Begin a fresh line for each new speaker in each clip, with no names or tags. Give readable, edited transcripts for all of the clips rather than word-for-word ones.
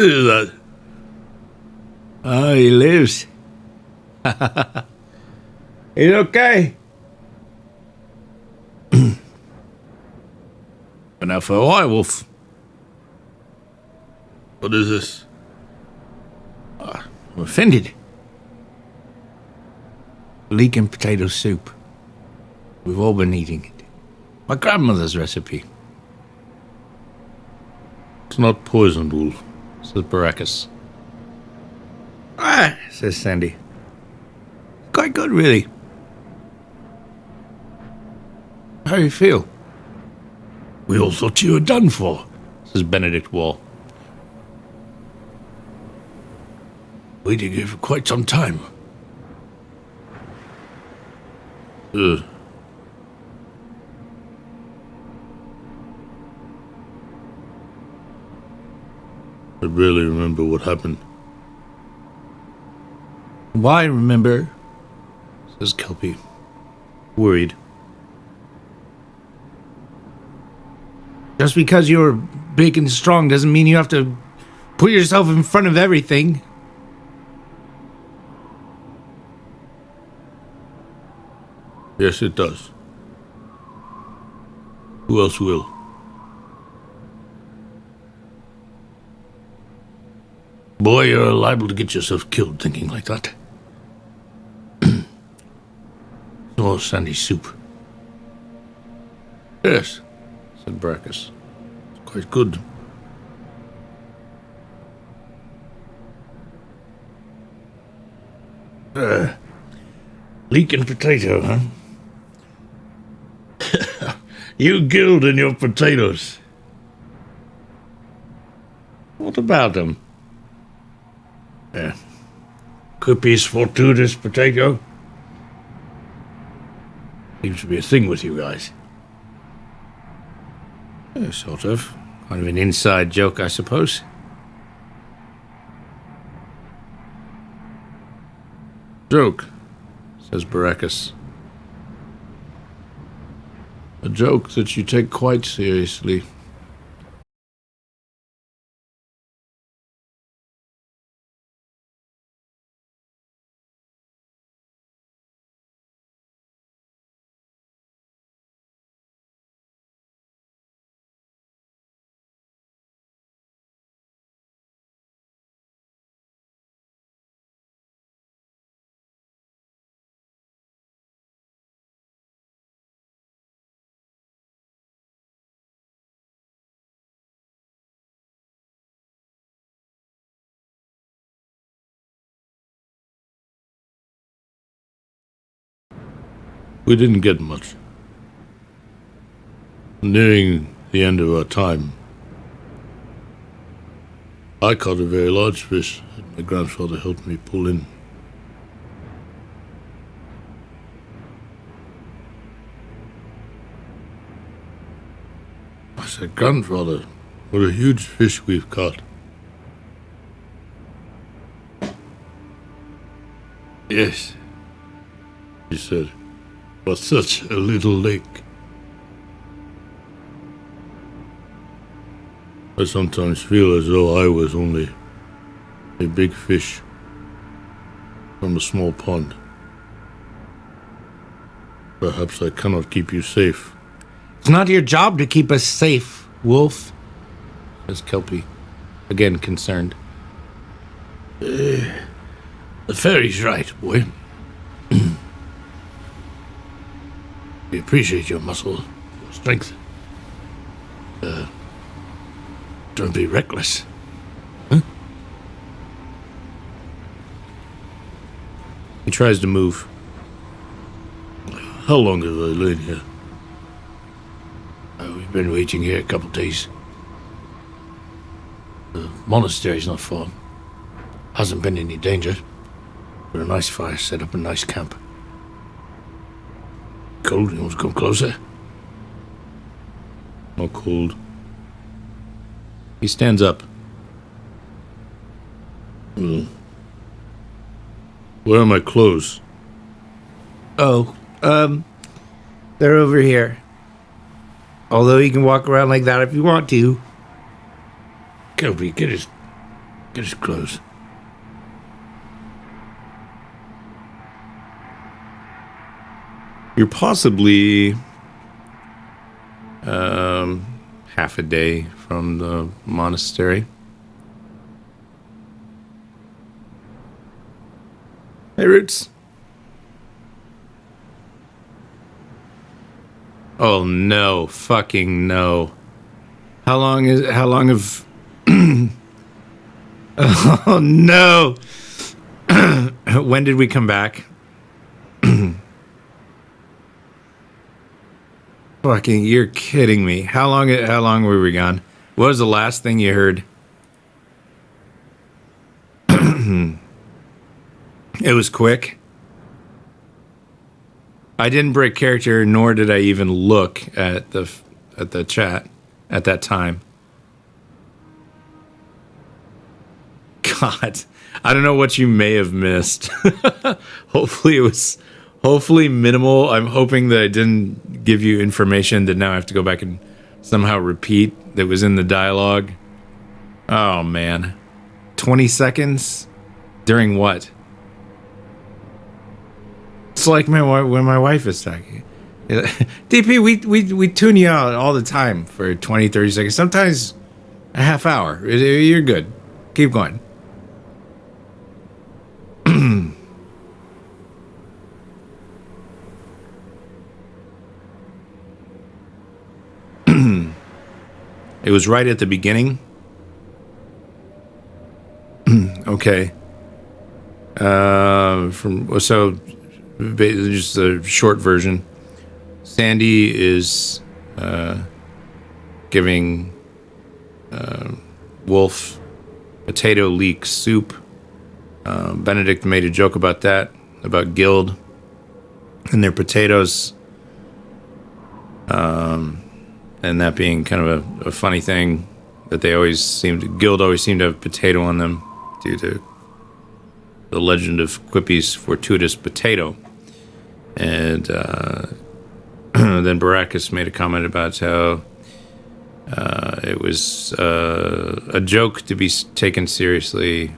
is that?
Oh, he lives. He's okay.
Been out for a while, Wolf. What is this?
I'm offended. Leek and potato soup. We've all been eating it. My grandmother's recipe.
It's not poisoned, Wolf, says Baracus.
Ah, says Sandy. Quite good, really. How do you feel?
We all thought you were done for, says Benedict Wall. Waiting here for quite some time. I barely remember what happened.
Why remember? Says Kelpie, worried. Just because you're big and strong doesn't mean you have to put yourself in front of everything.
Yes, it does. Who else will? Boy, you're liable to get yourself killed thinking like that. Oh, Sandy soup. Yes, said Baracus. It's quite good. Leek and potato, huh? You gilled in your potatoes. What about them? Quippies fortuitous potato? Seems to be a thing with you guys.
Yeah, sort of. Kind of an inside joke, I suppose.
Joke, says Baracus. A joke that you take quite seriously. We didn't get much. Nearing the end of our time, I caught a very large fish that my grandfather helped me pull in. I said, Grandfather, what a huge fish we've caught. Yes, he said, but such a little lake. I sometimes feel as though I was only a big fish from a small pond. Perhaps I cannot keep you safe.
It's not your job to keep us safe, Wolf, says Kelpie, again concerned.
The fairy's right, boy. We appreciate your muscle, your strength. Don't be reckless. Huh?
He tries to move.
How long have I lain here?
We've been waiting here a couple days. The monastery's not far. Hasn't been any danger. Got a nice fire set up, a nice camp.
Cold? You want to come closer? Not cold.
He stands up.
Where are my clothes?
Oh, they're over here. Although you can walk around like that if you want to.
Kelpie, get his
Get his clothes.
You're possibly half a day from the monastery. Hey, Roots. Oh no, fucking no. How long have Oh no. When did we come back? Fucking, you're kidding me. How long were we gone? What was the last thing you heard? It was quick. I didn't break character, nor did I even look at the chat at that time. God, I don't know what you may have missed. Hopefully minimal. I'm hoping that I didn't give you information that now I have to go back and somehow repeat that was in the dialogue. Oh man. 20 seconds? During what? It's like when my wife is talking. DP, we tune you out all the time for 20, 30 seconds. Sometimes a half hour. You're good. Keep going. It was right at the beginning. Okay. Just the short version. Sandy is giving Wolf potato leek soup. Benedict made a joke about that, about Guild and their potatoes. And that being kind of a funny thing that Guild always seemed to have potato on them due to the legend of Quippy's fortuitous potato. And then Baracus made a comment about how it was a joke to be taken seriously,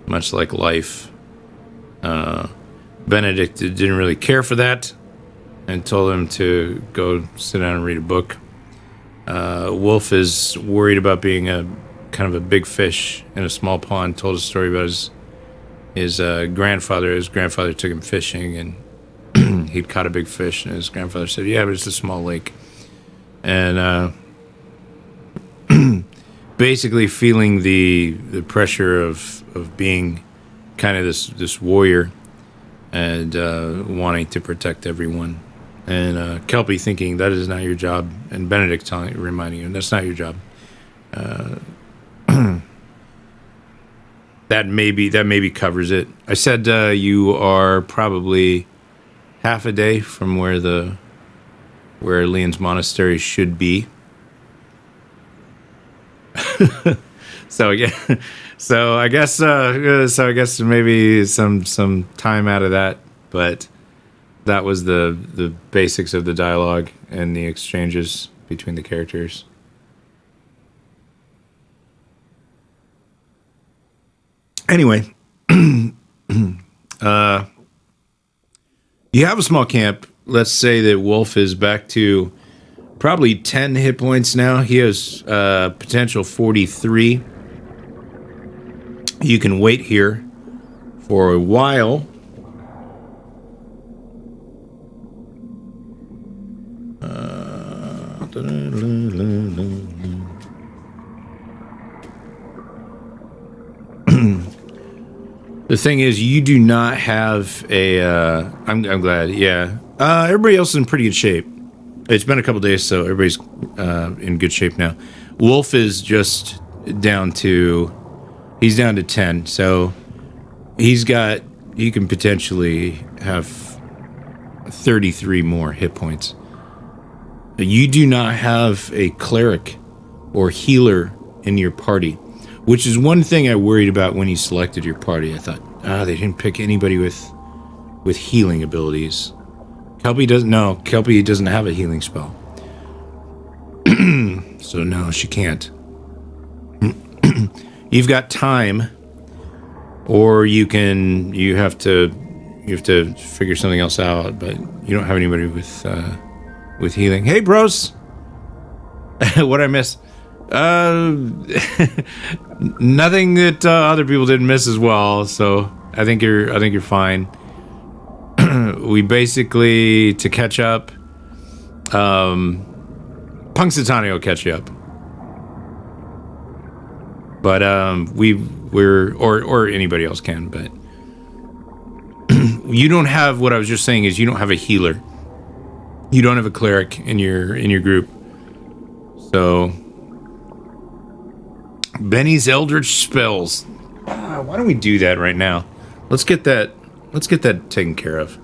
much like life. Benedict didn't really care for that and told him to go sit down and read a book. Wolf is worried about being a kind of a big fish in a small pond. Told a story about his grandfather. His grandfather took him fishing, and he'd caught a big fish, and his grandfather said, "Yeah, but it's a small lake." And basically feeling the pressure of being kind of this warrior and wanting to protect everyone. And Kelpie thinking that is not your job, and Benedict reminding him that's not your job. That maybe covers it. I said you are probably half a day from where Leon's monastery should be. So I guess maybe some time out of that, but that was the basics of the dialogue and the exchanges between the characters. Anyway, you have a small camp. Let's say that Wolf is back to probably 10 hit points now. He has potential 43. You can wait here for a while. The thing is, you do not have a... I'm glad, yeah. Everybody else is in pretty good shape. It's been a couple days, so everybody's in good shape now. Wolf is just down to... He's down to 10, so he can potentially have 33 more hit points. You do not have a cleric or healer in your party, which is one thing I worried about when you selected your party. I thought, they didn't pick anybody with healing abilities. Kelpie doesn't have a healing spell. So no, she can't. you've got time, or you have to figure something else out. But you don't have anybody with healing. Hey, bros, what I miss? Nothing that other people didn't miss as well. So I think you're fine. We basically, to catch up, Punxsutawney will catch you up. But or anybody else can, but you don't have, what I was just saying is you don't have a healer. You don't have a cleric in your group. So Benny's Eldritch spells. Why don't we do that right now? Let's get that taken care of.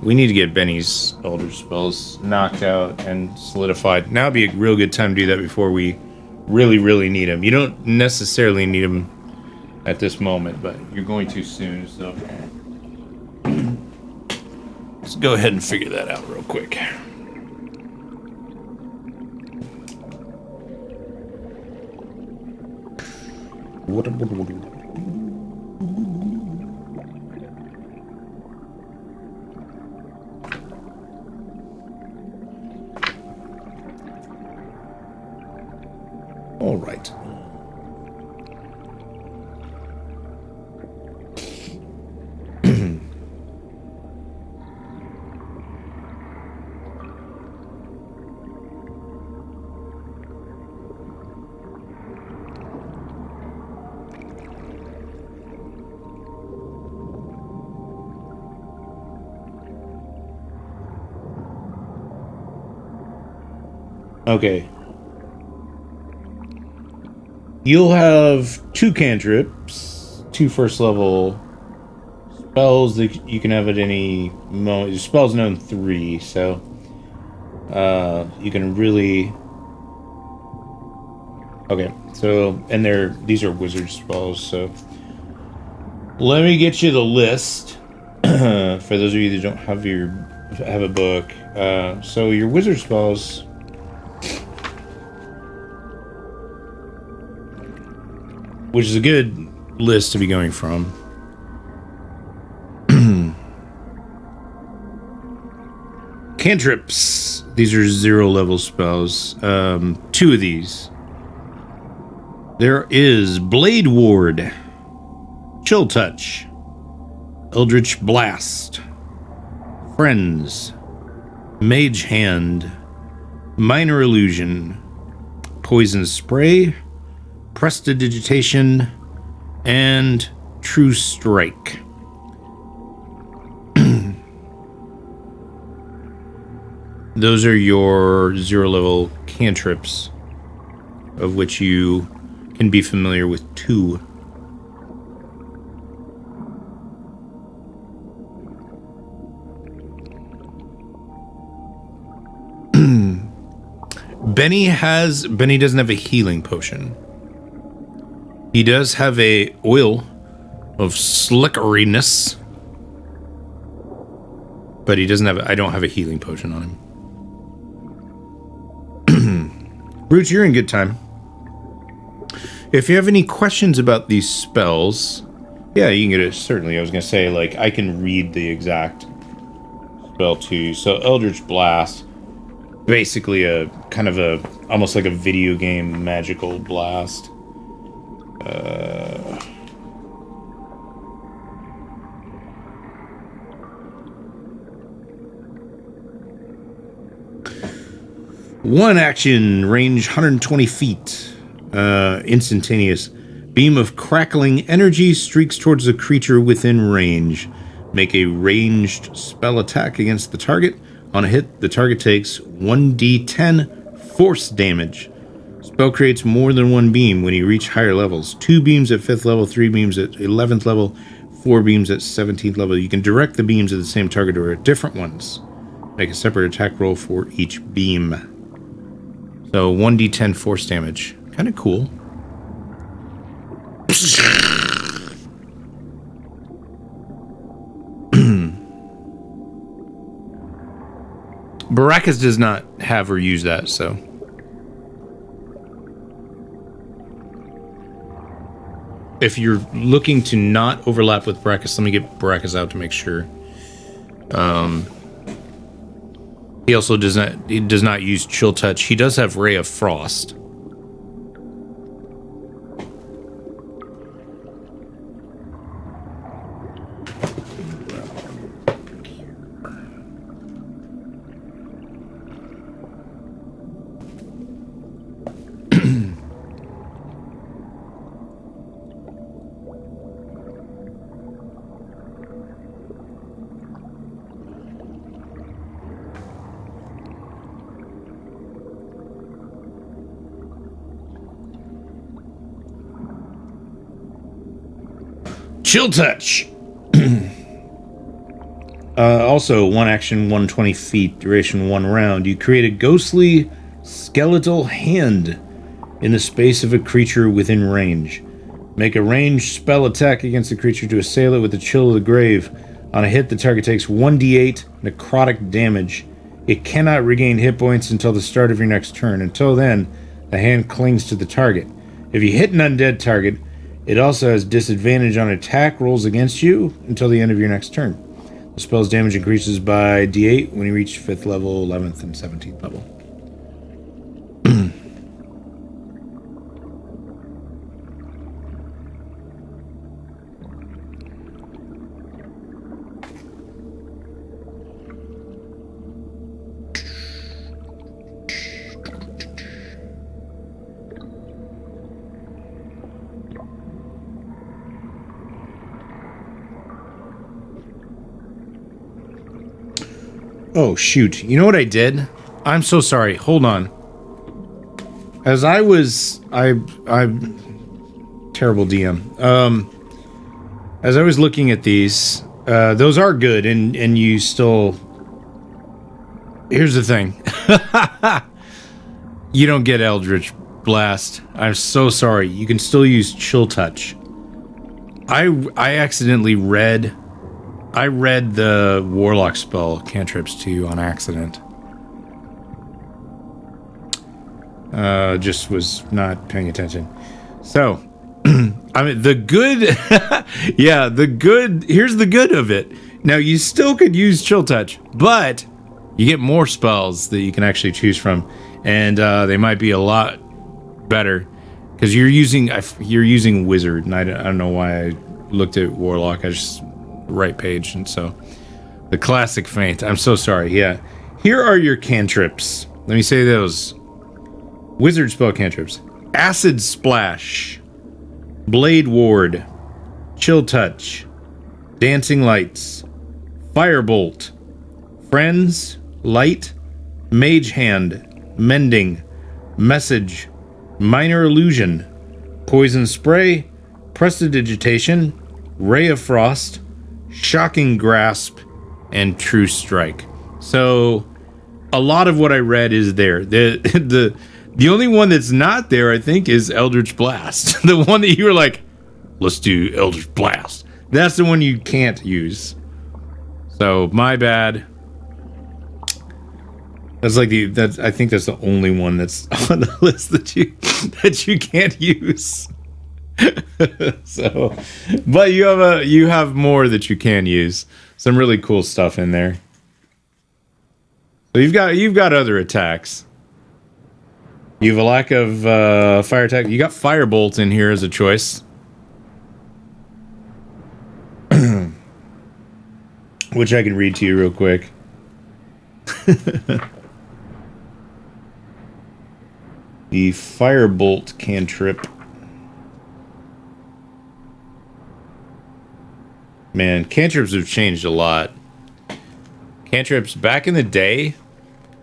We need to get Benny's Eldritch spells knocked out and solidified. Now would be a real good time to do that before we really need them. You don't necessarily need them at this moment, but you're going to soon, so let's go ahead and figure that out real quick. All right. Okay. You'll have 2 cantrips, 2 first level spells that you can have at any moment. Your spells known 3, so you can really. Okay, so and these are wizard spells. So let me get you the list for those of you that don't have a book. So your wizard spells. Which is a good list to be going from. Cantrips. These are 0 level spells. 2 of these. There is Blade Ward, Chill Touch, Eldritch Blast, Friends, Mage Hand, Minor Illusion, Poison Spray, Prestidigitation, and True Strike. Those are your 0 level cantrips, of which you can be familiar with 2. Benny doesn't have a healing potion. He does have a oil of slickeriness, but he doesn't have. I don't have a healing potion on him. Brute, you're in good time. If you have any questions about these spells, yeah, you can get it. Certainly, I was gonna say, like, I can read the exact spell to you. So, Eldritch Blast, basically a kind of almost like a video game magical blast. One action, range 120 feet, instantaneous. Beam of crackling energy streaks towards the creature within range. Make a ranged spell attack against the target. On a hit, the target takes 1d10 force damage. Spell creates more than 1 beam when you reach higher levels. 2 beams at 5th level, 3 beams at 11th level, 4 beams at 17th level. You can direct the beams at the same target or at different ones. Make a separate attack roll for each beam. So 1d10 force damage. Kind of cool. Baracus does not have or use that, so. if you're looking to not overlap with Baracus, let me get Baracus out to make sure. He also does not use Chill Touch. He does have Ray of Frost. Chill Touch. Also, one action, 120 feet, duration 1 round. You create a ghostly skeletal hand in the space of a creature within range. Make a ranged spell attack against the creature to assail it with the Chill of the Grave. On a hit, the target takes 1d8 necrotic damage. It cannot regain hit points until the start of your next turn. Until then, the hand clings to the target. If you hit an undead target, it also has disadvantage on attack rolls against you until the end of your next turn. The spell's damage increases by d8 when you reach 5th level, 11th, and 17th level. Oh, shoot. You know what I did? I'm so sorry. Hold on. As I'm terrible DM. As I was looking at these, those are good, and you still... Here's the thing. You don't get Eldritch Blast. I'm so sorry. You can still use Chill Touch. I accidentally read the Warlock spell cantrips to you on accident. Just was not paying attention. So, I mean, the good... yeah, the good... Here's the good of it. Now, you still could use Chill Touch, but you get more spells that you can actually choose from. And they might be a lot better. Because you're using Wizard, and I don't know why I looked at Warlock. I just... right page, and so the classic feint. I'm so sorry. Yeah, here are your cantrips. Let me say those. Wizard spell cantrips: Acid Splash, Blade Ward, Chill Touch, Dancing Lights, Firebolt, Friends, Light, Mage Hand, Mending, Message, Minor Illusion, Poison Spray, Prestidigitation, Ray of Frost, Shocking Grasp, and True Strike. So a lot of what I read is there. The only one that's not there, I think, is Eldritch Blast. The one that you were like, let's do Eldritch Blast. That's the one you can't use. So my bad. That's like I think that's the only one that's on the list that you can't use. So, but you have more that you can use. Some really cool stuff in there. So you've got other attacks. You have a lack of fire attack. You got Firebolt in here as a choice, which I can read to you real quick. The Firebolt cantrip. Man, cantrips have changed a lot. Cantrips, back in the day,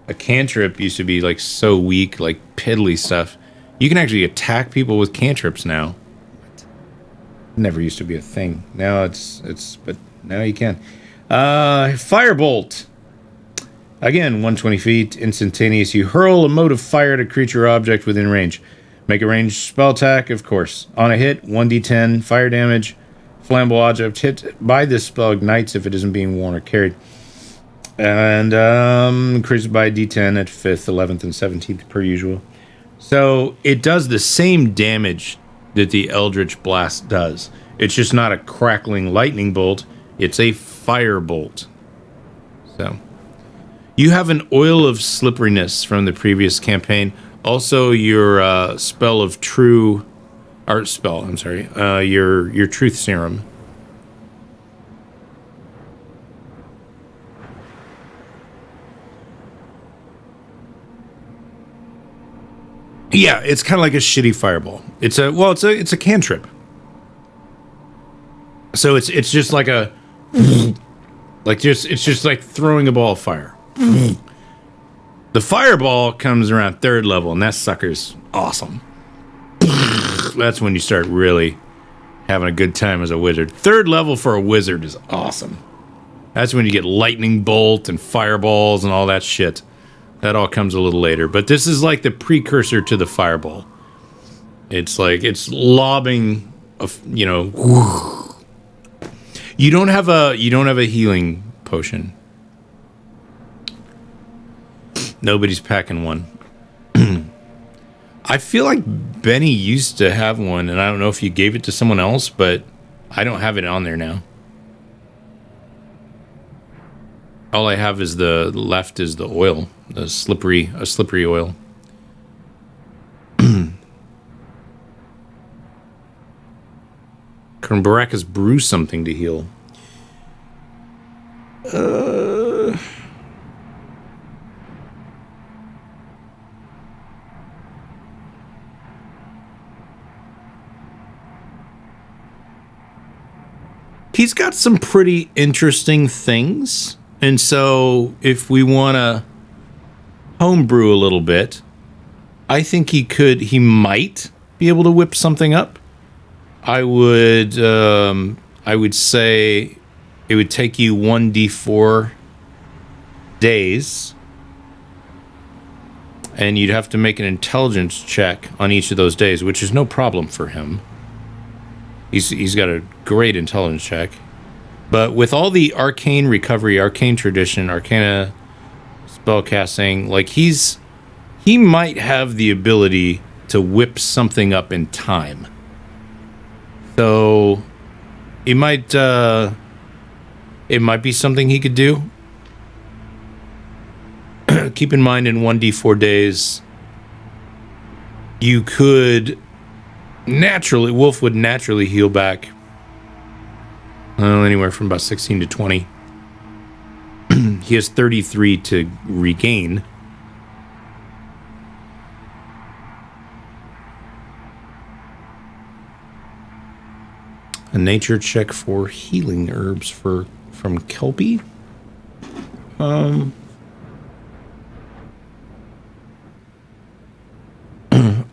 a cantrip used to be like so weak, like piddly stuff. You can actually attack people with cantrips now. Never used to be a thing. Now but now you can. Firebolt. Again, 120 feet, instantaneous. You hurl a mote of fire at a creature or object within range. Make a ranged spell attack, of course. On a hit, 1d10 fire damage. Flammable object hit by this spell ignites if it isn't being worn or carried. And increases by d10 at 5th, 11th, and 17th per usual. So it does the same damage that the Eldritch Blast does. It's just not a crackling lightning bolt. It's a fire bolt. So, you have an oil of slipperiness from the previous campaign. Also, your spell of true... Art spell, I'm sorry. Your truth serum. Yeah, it's kind of like a shitty fireball. It's a cantrip. So it's just like a it's just like throwing a ball of fire. The fireball comes around 3rd level, and that sucker's awesome. That's when you start really having a good time as a wizard. 3rd level for a wizard is awesome. That's when you get lightning bolt and fireballs and all that shit. That all comes a little later, but this is like the precursor to the fireball. It's like it's lobbing, you know. You don't have a healing potion. Nobody's packing one. I feel like Benny used to have one, and I don't know if you gave it to someone else, but I don't have it on there now. All I have is the oil, a slippery oil. Can Baracus brew something to heal? He's got some pretty interesting things. And so, if we want to homebrew a little bit, I think he might be able to whip something up. I would say it would take you 1d4 days, and you'd have to make an intelligence check on each of those days, which is no problem for him. He's got a great intelligence check. But with all the arcane recovery, arcane tradition, arcana spellcasting, like he might have the ability to whip something up in time. So it might be something he could do. Keep in mind, in 1d4 days, you could Wolf would naturally heal back anywhere from about 16 to 20. He has 33 to regain. A nature check for healing herbs from Kelpie.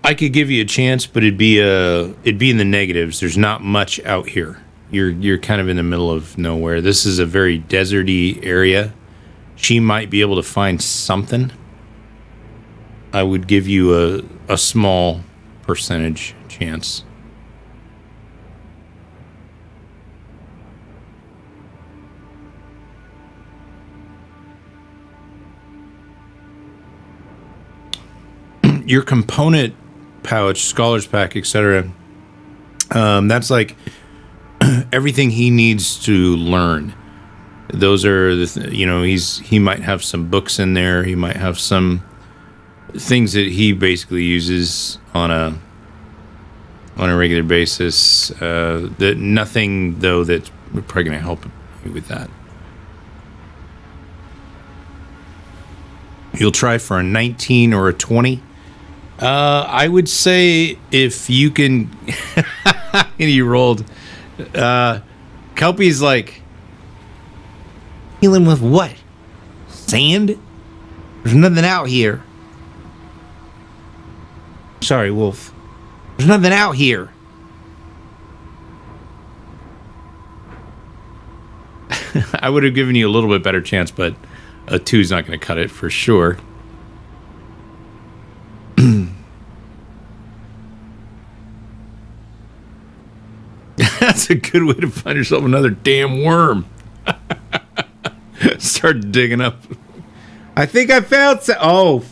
I could give you a chance, but it'd be in the negatives. There's not much out here. You're kind of in the middle of nowhere. This is a very deserty area. She might be able to find something. I would give you a small percentage chance. Your component pouch, scholar's pack, etc. That's like everything he needs to learn. Those are he might have some books in there. He might have some things that he basically uses on a regular basis. That nothing though that's probably going to help you with that. You'll try for a 19 or a 20. I would say if you can... and he rolled. Kelpie's like... Healing with what? Sand? There's nothing out here. Sorry, Wolf. There's nothing out here. I would have given you a little bit better chance, but a 2's not going to cut it for sure. That's a good way to find yourself another damn worm. Start digging up. I think I found some. Oh.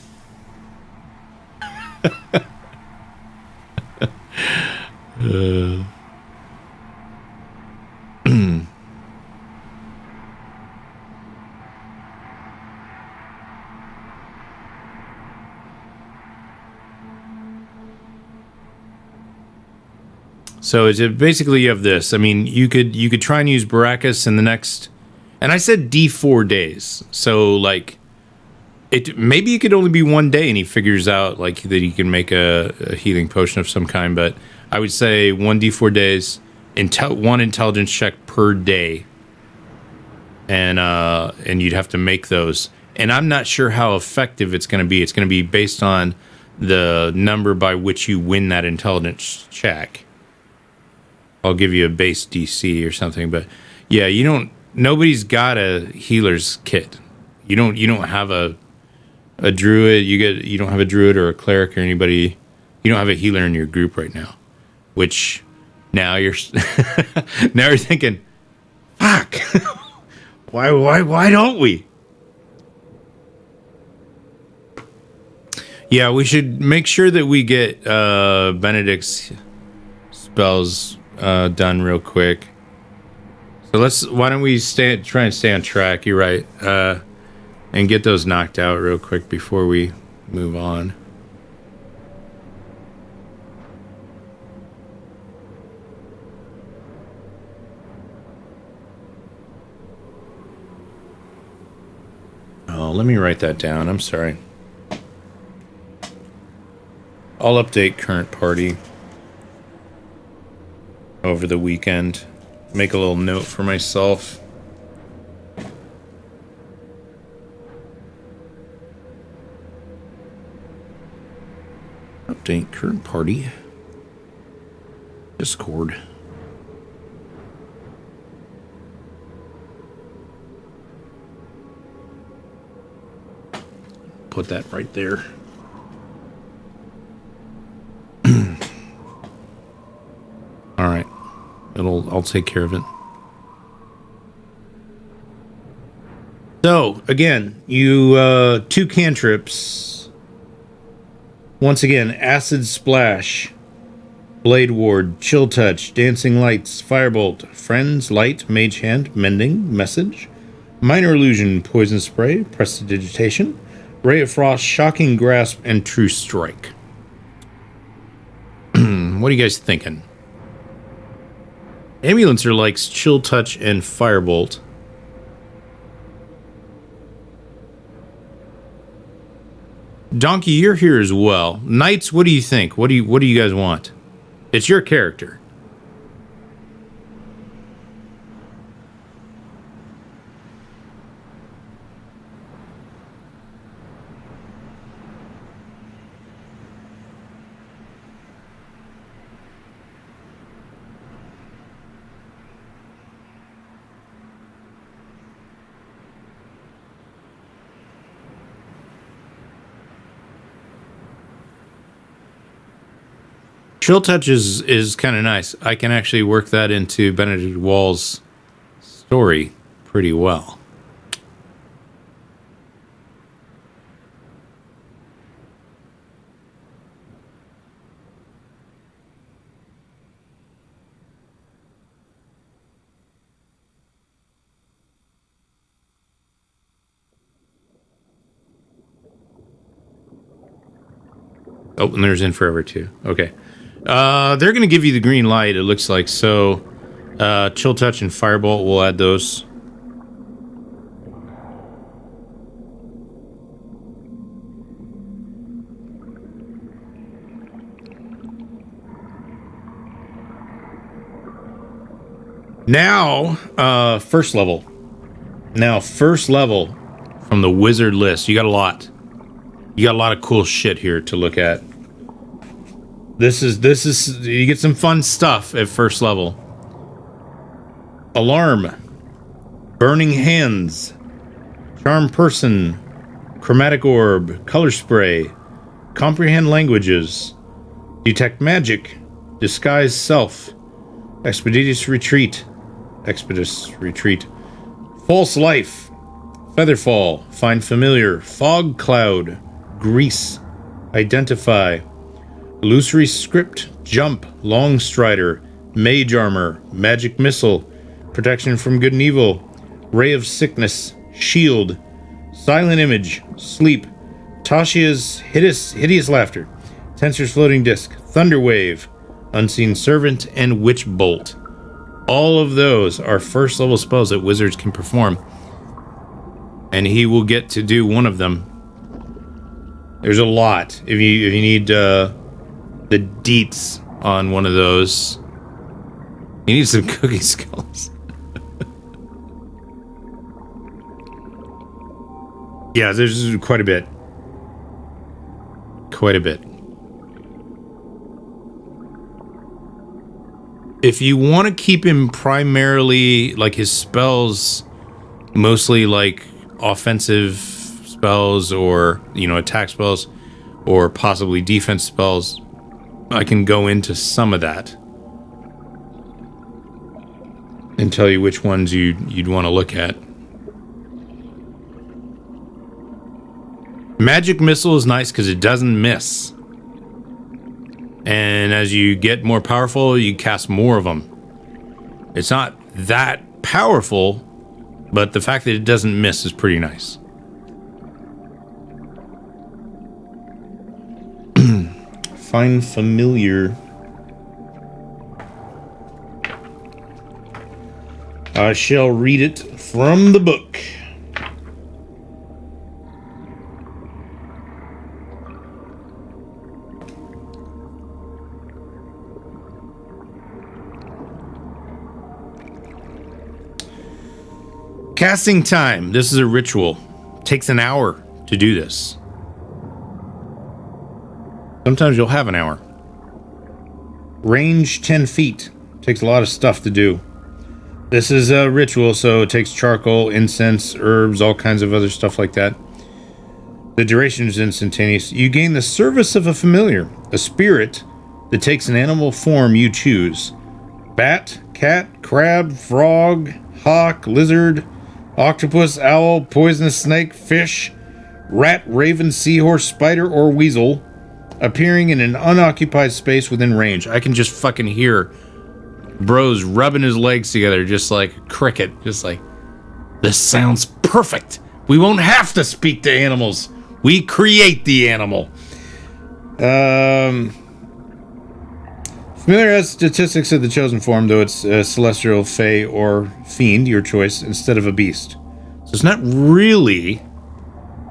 So is it basically you have this? I mean, you could try and use Baracus in the next, and I said D4 days. So like, maybe it could only be one day, and he figures out like that he can make a healing potion of some kind. But I would say 1d4 days, one intelligence check per day, and you'd have to make those. And I'm not sure how effective it's going to be. It's going to be based on the number by which you win that intelligence check. I'll give you a base DC or something, but yeah, nobody's got a healer's kit. You don't have a druid, you don't have a druid or a cleric or anybody. You don't have a healer in your group right now, which now you're now you're thinking, fuck, why don't we? Yeah, we should make sure that we get Benedict's spells done real quick. So why don't we try and stay on track? You're right, and get those knocked out real quick before we move on. Oh, let me write that down. I'm sorry. I'll update current party over the weekend. Make a little note for myself. Update current party. Discord. Put that right there. All right. I'll take care of it. So, again, you, 2 cantrips. Once again, Acid Splash, Blade Ward, Chill Touch, Dancing Lights, Firebolt, Friends, Light, Mage Hand, Mending, Message, Minor Illusion, Poison Spray, Prestidigitation, Ray of Frost, Shocking Grasp, and True Strike. What are you guys thinking? Ambulancer likes Chill Touch and Firebolt. Donkey, you're here as well. Knights, what do you think? What do you guys want? It's your character. Chill Touch is kind of nice. I can actually work that into Benedict Wall's story pretty well. Oh, and there's In Forever too. Okay. They're going to give you the green light, it looks like. So, Chill Touch and Firebolt, we'll add those. Now, first level. Now, first level from the wizard list. You got a lot. You got a lot of cool shit here to look at. This is you get some fun stuff at first level. Alarm, Burning Hands, Charm Person, Chromatic Orb, Color Spray, Comprehend Languages, Detect Magic, Disguise Self, Expeditious Retreat, False Life, Featherfall, Find Familiar, Fog Cloud, Grease, Identify, Illusory Script, Jump, Long Strider, Mage Armor, Magic Missile, Protection from Good and Evil, Ray of Sickness, Shield, Silent Image, Sleep, Tashia's Hideous Laughter, Tensor's Floating Disc, Thunder Wave, Unseen Servant, and Witch Bolt. All of those are first level spells that wizards can perform. And he will get to do one of them. There's a lot. If you need the deets on one of those, you need some cookie skulls. Yeah, there's quite a bit. Quite a bit. If you want to keep him primarily, like his spells, mostly like offensive spells or, attack spells or possibly defense spells, I can go into some of that and tell you which ones you'd want to look at. Magic Missile is nice because it doesn't miss. And as you get more powerful, you cast more of them. It's not that powerful, but the fact that it doesn't miss is pretty nice. Find familiar. I shall read it from the book. Casting time. This is a ritual. Takes an hour to do this. Sometimes you'll have an hour. Range 10 feet. Takes a lot of stuff to do. This is a ritual, so it takes charcoal, incense, herbs, all kinds of other stuff like that. The duration is instantaneous. You gain the service of a familiar, a spirit that takes an animal form you choose. Bat, cat, crab, frog, hawk, lizard, octopus, owl, poisonous snake, fish, rat, raven, seahorse, spider, or weasel, appearing in an unoccupied space within range. I can just fucking hear bros rubbing his legs together just like a cricket. Just like, this sounds perfect. We won't have to speak to animals. We create the animal. Familiar has statistics of the chosen form, though it's celestial, fey, or fiend, your choice, instead of a beast. So it's not really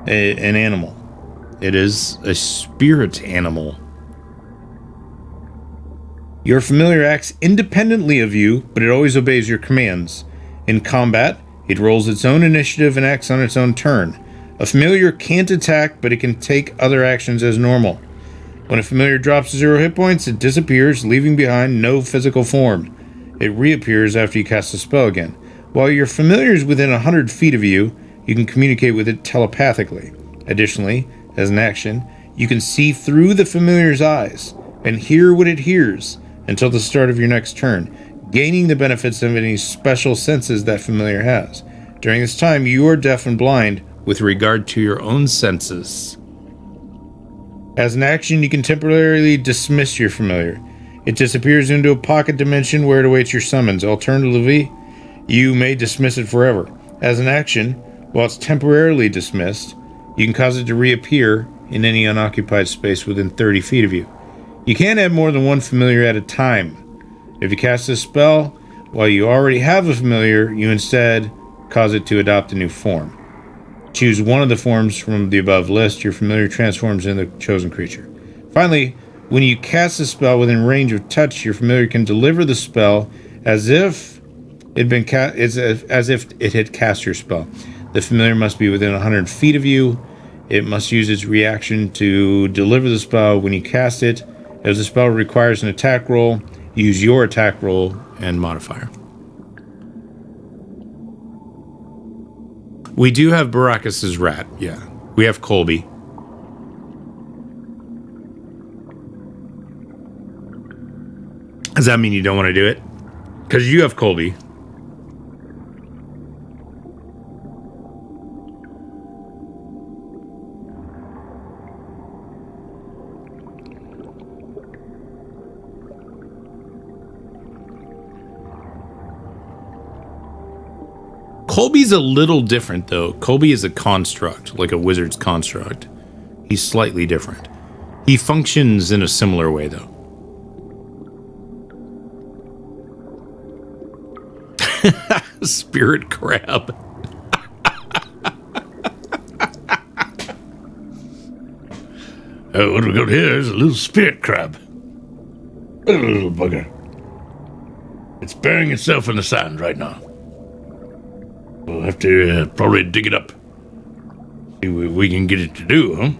an animal. It is a spirit animal. Your familiar acts independently of you, but it always obeys your commands. In combat, it rolls its own initiative and acts on its own turn. A familiar can't attack, but it can take other actions as normal. When a familiar drops 0 hit points, it disappears, leaving behind no physical form. It reappears after you cast a spell again. While your familiar is within 100 feet of you, you can communicate with it telepathically. Additionally, as an action, you can see through the familiar's eyes and hear what it hears until the start of your next turn, gaining the benefits of any special senses that familiar has. During this time, you are deaf and blind with regard to your own senses. As an action, you can temporarily dismiss your familiar. It disappears into a pocket dimension where it awaits your summons. Alternatively, you may dismiss it forever. As an action, while it's temporarily dismissed, you can cause it to reappear in any unoccupied space within 30 feet of you. You can't have more than one familiar at a time. If you cast this spell while you already have a familiar, you instead cause it to adopt a new form. Choose one of the forms from the above list. Your familiar transforms into the chosen creature. Finally, when you cast a spell within range of touch, your familiar can deliver the spell as if it had cast your spell. The familiar must be within 100 feet of you. It must use its reaction to deliver the spell when you cast it. If the spell requires an attack roll, use your attack roll and modifier. We do have Baracus's rat, yeah. We have Colby. Does that mean you don't want to do it? Because you have Colby. Colby's a little different, though. Colby is a construct, like a wizard's construct. He's slightly different. He functions in a similar way, though. Spirit crab.
Oh, what do we got here? There's a little spirit crab. A little bugger. It's burying itself in the sand right now. We'll have to probably dig it up. See what we can get it to do, huh?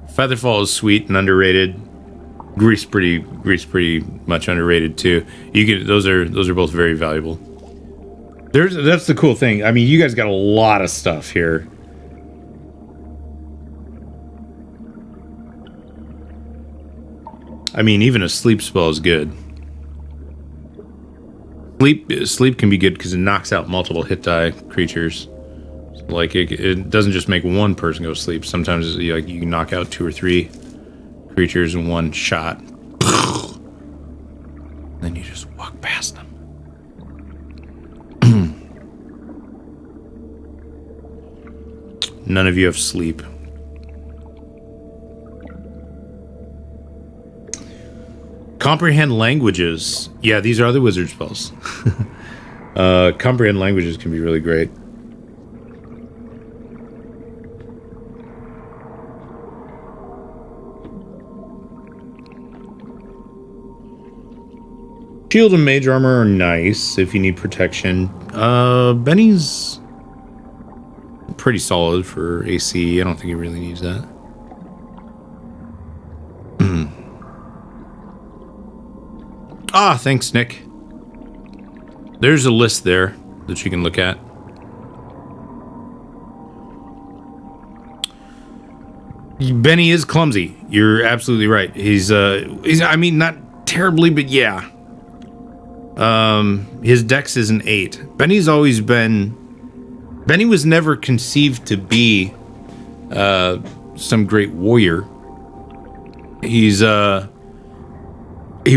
Featherfall is sweet and underrated. Grease pretty much underrated too. You get those are both very valuable. That's the cool thing. I mean, you guys got a lot of stuff here. I mean, even a sleep spell is good. Sleep can be good because it knocks out multiple hit die creatures. Like it doesn't just make one person go to sleep. Sometimes you can knock out 2 or 3 creatures in one shot. Then you just walk past them. None of you have sleep. Comprehend languages. Yeah, these are other wizard spells. Comprehend languages can be really great. Shield and mage armor are nice if you need protection. Benny's pretty solid for AC. I don't think he really needs that. Thanks, Nick. There's a list there that you can look at. Benny is clumsy. You're absolutely right. He's I mean, not terribly, but yeah. His dex is an 8. Benny was never conceived to be some great warrior. He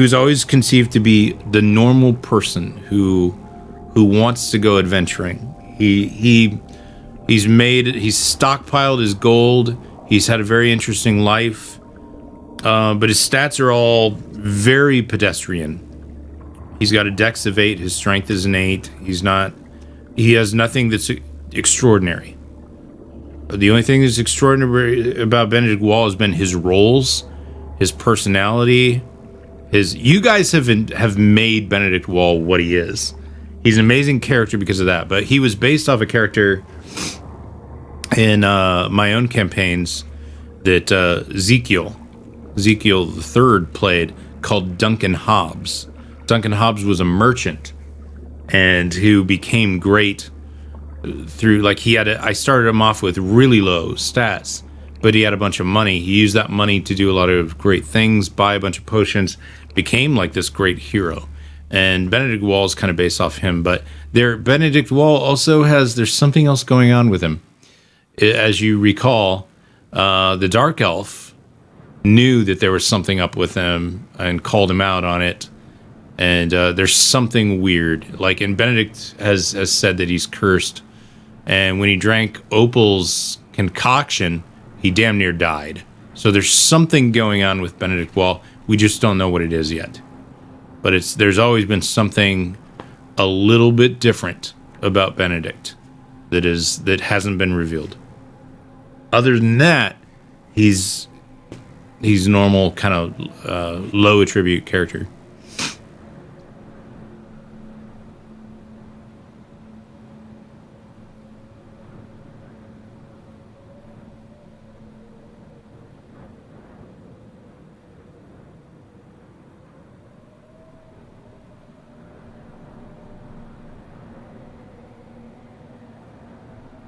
was always conceived to be the normal person who wants to go adventuring. He's stockpiled his gold. He's had a very interesting life, but his stats are all very pedestrian. He's got a dex of 8. His strength is an 8. He has nothing that's extraordinary. The only thing that's extraordinary about Benedict Wall has been his roles, his personality. You guys have made Benedict Wall what he is. He's an amazing character because of that. But he was based off a character in my own campaigns that Ezekiel III played, called Duncan Hobbs. Duncan Hobbs was a merchant and who became great through, like, I started him off with really low stats, but he had a bunch of money. He used that money to do a lot of great things, buy a bunch of potions, became like this great hero. And Benedict Wall is kind of based off him, but Benedict Wall also there's something else going on with him. As you recall, the Dark Elf knew that there was something up with him and called him out on it. And there's something weird. Like, and Benedict has said that he's cursed. And when he drank Opal's concoction, he damn near died. So there's something going on with Benedict Wall. We just don't know what it is yet. But there's always been something a little bit different about Benedict that hasn't been revealed. Other than that, he's normal, kind of low attribute character.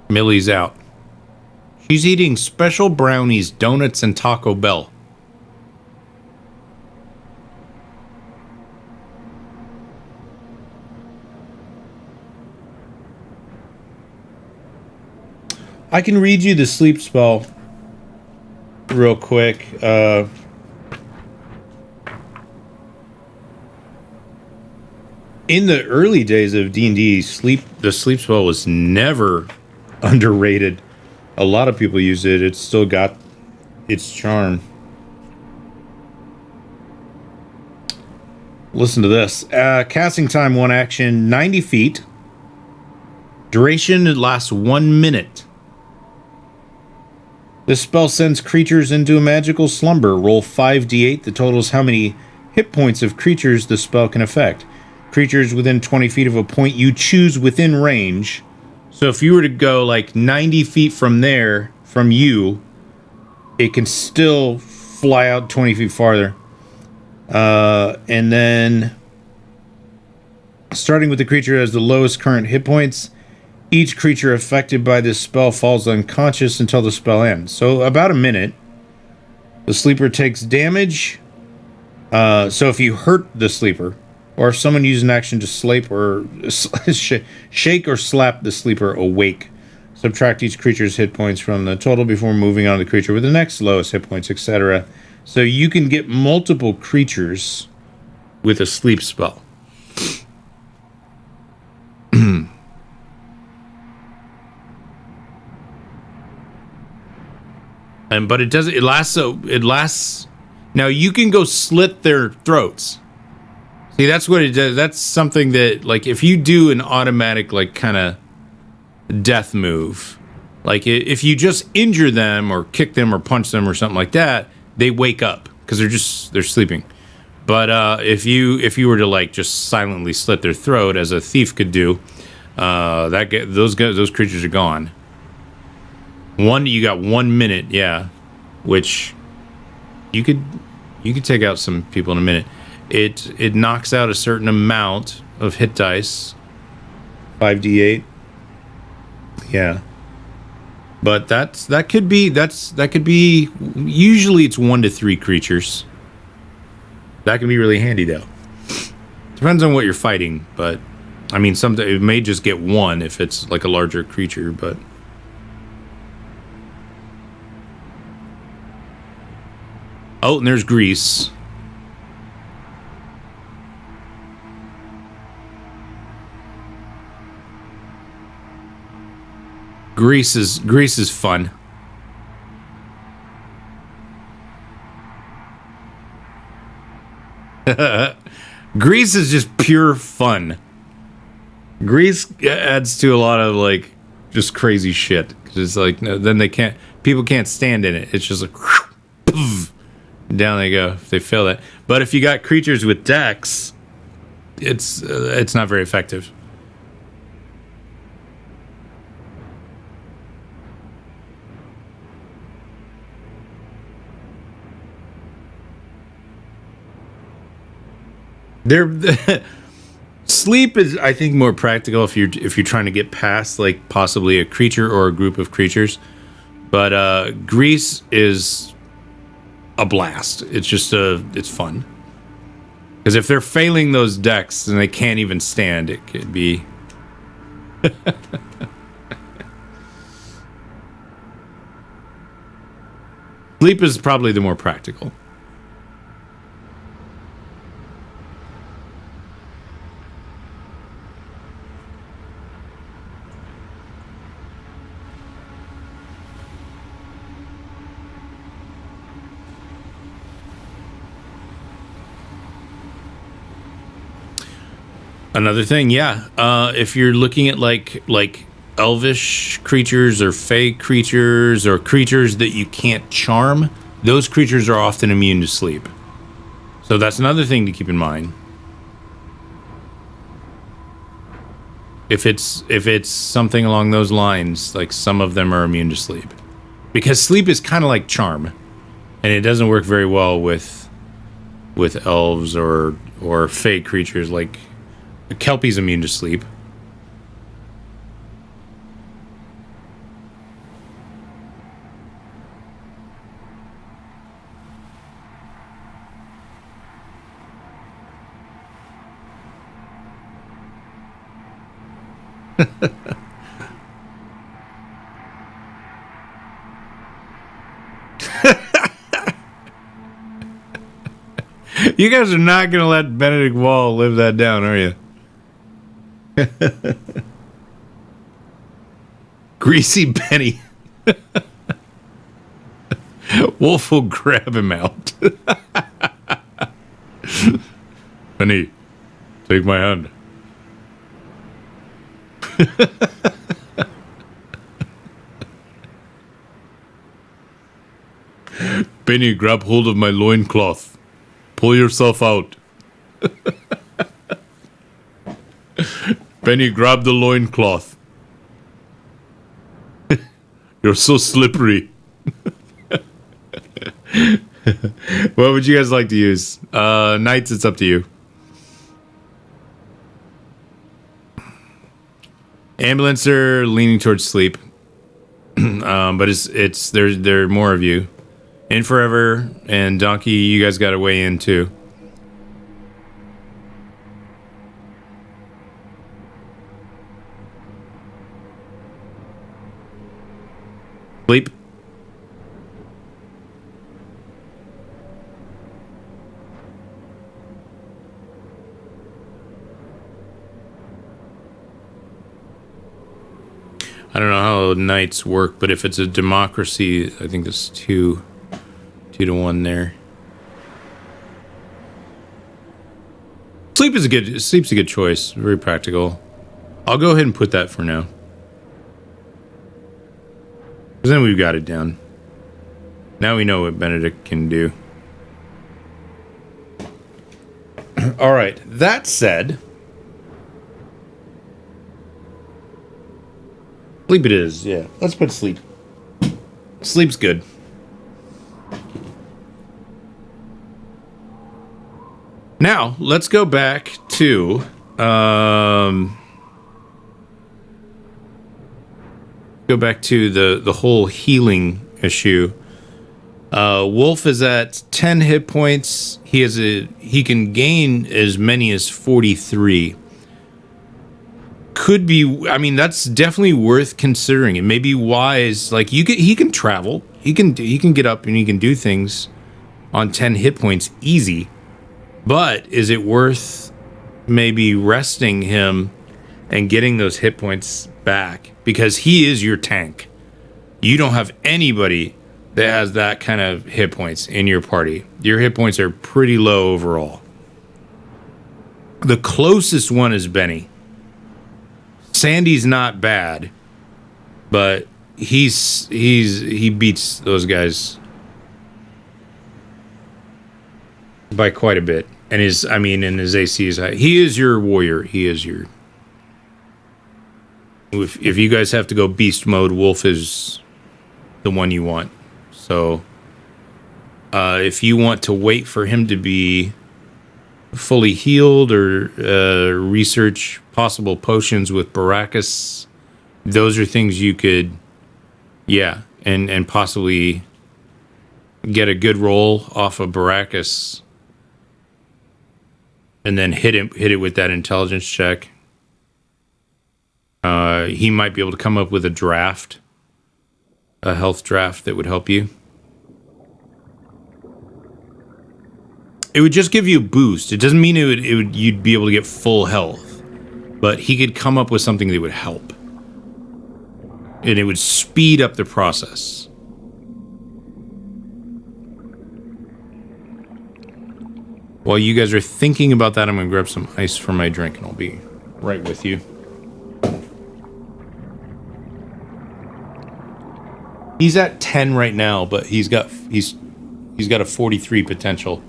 Millie's out. She's eating special brownies, donuts, and Taco Bell. I can read you the sleep spell real quick. In the early days of D&D, the sleep spell was never underrated. A lot of people use it. It's still got its charm. Listen to this. Casting time, 1 action, 90 feet. Duration, it lasts 1 minute. This spell sends creatures into a magical slumber. Roll 5d8. The total is how many hit points of creatures the spell can affect. Creatures within 20 feet of a point you choose within range. So if you were to go like 90 feet from there, from you, it can still fly out 20 feet farther. And then, starting with the creature has the lowest current hit points, each creature affected by this spell falls unconscious until the spell ends. So about a minute. The sleeper takes damage. So if you hurt the sleeper, or if someone uses an action to shake or slap the sleeper awake, subtract each creature's hit points from the total before moving on to the creature with the next lowest hit points, etc. So you can get multiple creatures with a sleep spell. But it doesn't. It lasts. Now you can go slit their throats. See, that's what it does. That's something that, like, if you do an automatic, like, kind of death move, like if you just injure them or kick them or punch them or something like that, they wake up because they're sleeping. But if you were to, like, just silently slit their throat as a thief could do, those creatures are gone. You got 1 minute, yeah, which you could take out some people in a minute. It knocks out a certain amount of hit dice, 5d8. Yeah, but that could be usually it's 1 to 3 creatures. That can be really handy though. Depends on what you're fighting, but I mean, it may just get 1 if it's like a larger creature, but. Oh, and there's Grease. Grease is fun. Grease is just pure fun. Grease adds to a lot of, like, just crazy shit. 'Cause it's like, then people can't stand in it. It's just like, poof, down they go if they fail that. But if you got creatures with dex, it's not very effective. Sleep is, I think, more practical if you're trying to get past, like, possibly a creature or a group of creatures. But Grease is a blast. It's just it's fun. Because if they're failing those decks and they can't even stand, it could be. Sleep is probably the more practical. Another thing, yeah. If you're looking at like elvish creatures or fey creatures or creatures that you can't charm, those creatures are often immune to sleep. So that's another thing to keep in mind. If it's something along those lines, like some of them are immune to sleep. Because sleep is kind of like charm. And it doesn't work very well with elves or fey creatures. Like Kelpie's immune to sleep. You guys are not going to let Benedict Wall live that down, are you? Greasy Benny. Wolf will grab him out. Benny, take my hand. Benny, grab hold of my loincloth. Pull yourself out. Benny, grab the loincloth. You're so slippery. What would you guys like to use? Knights, it's up to you. Ambulancer leaning towards sleep. But it's there are more of you. In Forever and Donkey, you guys got to weigh in too. Sleep. I don't know how knights work, but if it's a democracy, I think it's 2 to 1 there. Sleep's a good choice. Very practical. I'll go ahead and put that for now. Because then we've got it down. Now we know what Benedict can do. All right. That said, sleep it is. Yeah. Let's put sleep. Sleep's good. Now, let's go back to the whole healing issue. Wolf is at 10 hit points. He can gain as many as 43. Could be, I mean, that's definitely worth considering. It may be wise. Like he can travel. He can get up and he can do things on 10 hit points easy. But is it worth maybe resting him and getting those hit points back? Because he is your tank. You don't have anybody that has that kind of hit points in your party. Your hit points are pretty low overall. The closest one is Benny. Sandy's not bad, but he beats those guys by quite a bit. And his AC is high. He is your warrior. He is your... If you guys have to go beast mode, Wolf is the one you want. So, if you want to wait for him to be fully healed or research possible potions with Baracus, those are things you could, and possibly get a good roll off of Baracus, and then hit it with that intelligence check. He might be able to come up with a health draft that would help you. It would just give you a boost. It doesn't mean you'd be able to get full health, but he could come up with something that would help, and it would speed up the process. While you guys are thinking about that, I'm gonna grab some ice for my drink, and I'll be right with you. He's at 10 right now, but he's got a 43 potential.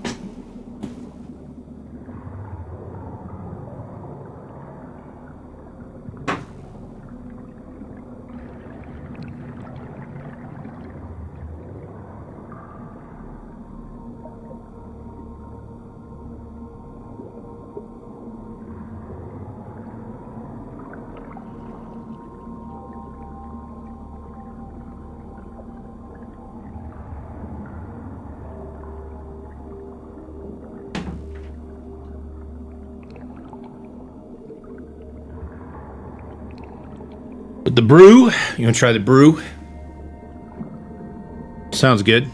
But the brew, you want to try the brew? Sounds good.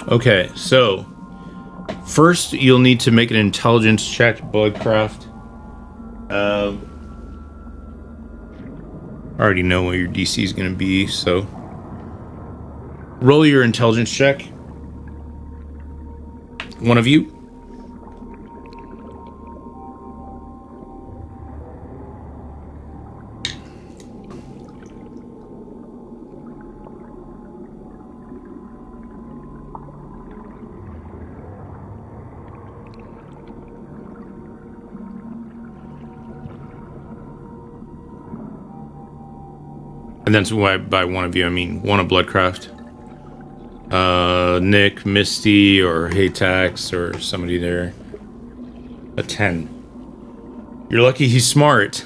Okay, so first you'll need to make an intelligence check, Bloodcraft. I already know what your DC is going to be, so roll your intelligence check. One of you. And that's why by one of you, I mean one of Bloodcraft. Nick, Misty, or Haytax, or somebody there. A 10. You're lucky he's smart.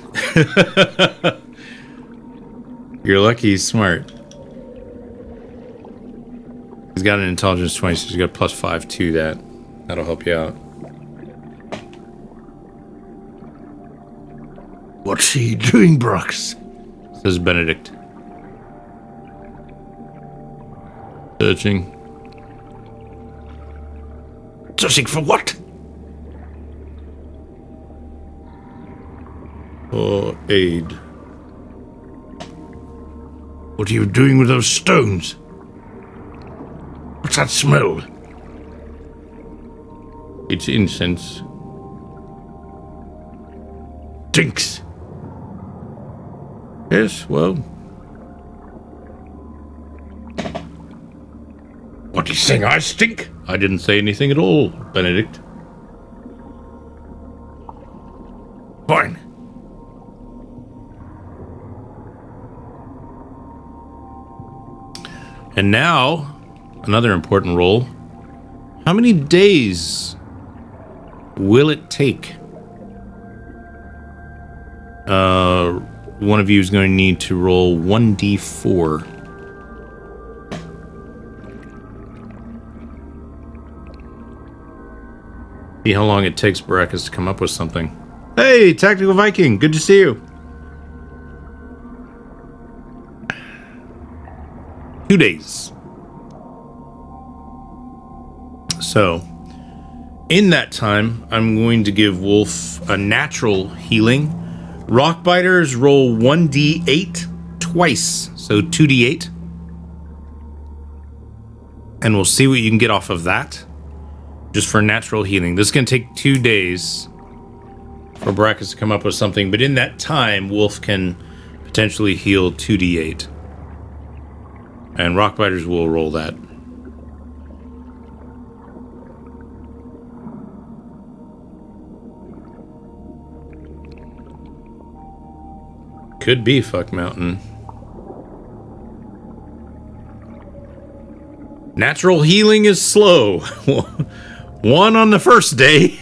You're lucky he's smart. He's got an intelligence 20, so he's got +5 to that. That'll help you out.
What's he doing, Brooks?
Says Benedict. Searching.
Searching for what?
For aid.
What are you doing with those stones? What's that smell?
It's incense.
Stinks.
Yes, well.
What, he's saying I stink?
I didn't say anything at all, Benedict.
Fine.
And now, another important role. How many days will it take? One of you is going to need to roll 1d4. See how long it takes Baracus to come up with something. Hey, Tactical Viking, good to see you. 2 days. So, in that time, I'm going to give Wolf a natural healing. Rock Biters roll 1d8 twice, so 2d8. And we'll see what you can get off of that. Just for natural healing. This is going to take 2 days for Baracus to come up with something, but in that time, Wolf can potentially heal 2d8. And Rockbiters will roll that. Could be Fuck Mountain. Natural healing is slow. 1 on the first day.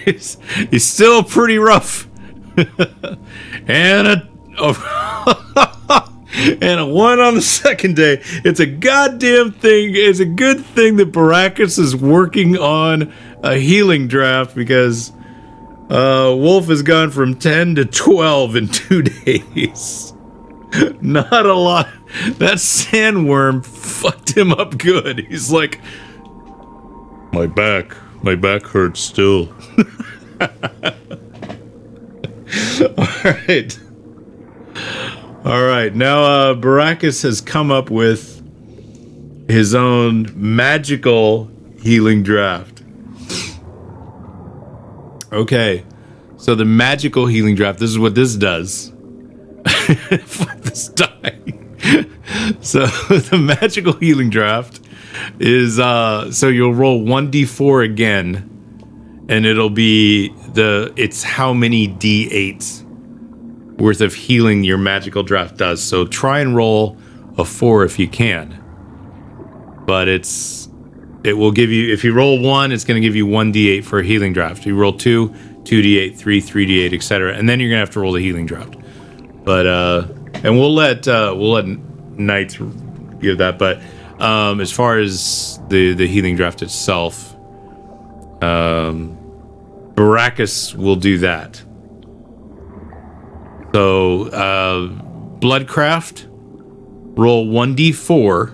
He's still pretty rough. And a 1 on the second day. It's a goddamn thing. It's a good thing that Baracus is working on a healing draft, because Wolf has gone from 10 to 12 in 2 days. Not a lot. That sandworm fucked him up good. He's like, my back hurts still. All right. Now Baracus has come up with his own magical healing draft. Okay. So the magical healing draft, this is what this does. Fuck this die. So the magical healing draft is so you'll roll 1d4 again, and it'll be it's how many d8s worth of healing your magical draft does. So try and roll a 4 if you can. But it will give you, if you roll 1, it's going to give you 1d8 for a healing draft. If you roll 2, 2d8, 3, 3d8, etc. And then you're going to have to roll the healing draft. But and we'll let Knights give that. But as far as the healing draft itself, Baracus will do that. So Bloodcraft, roll 1d4.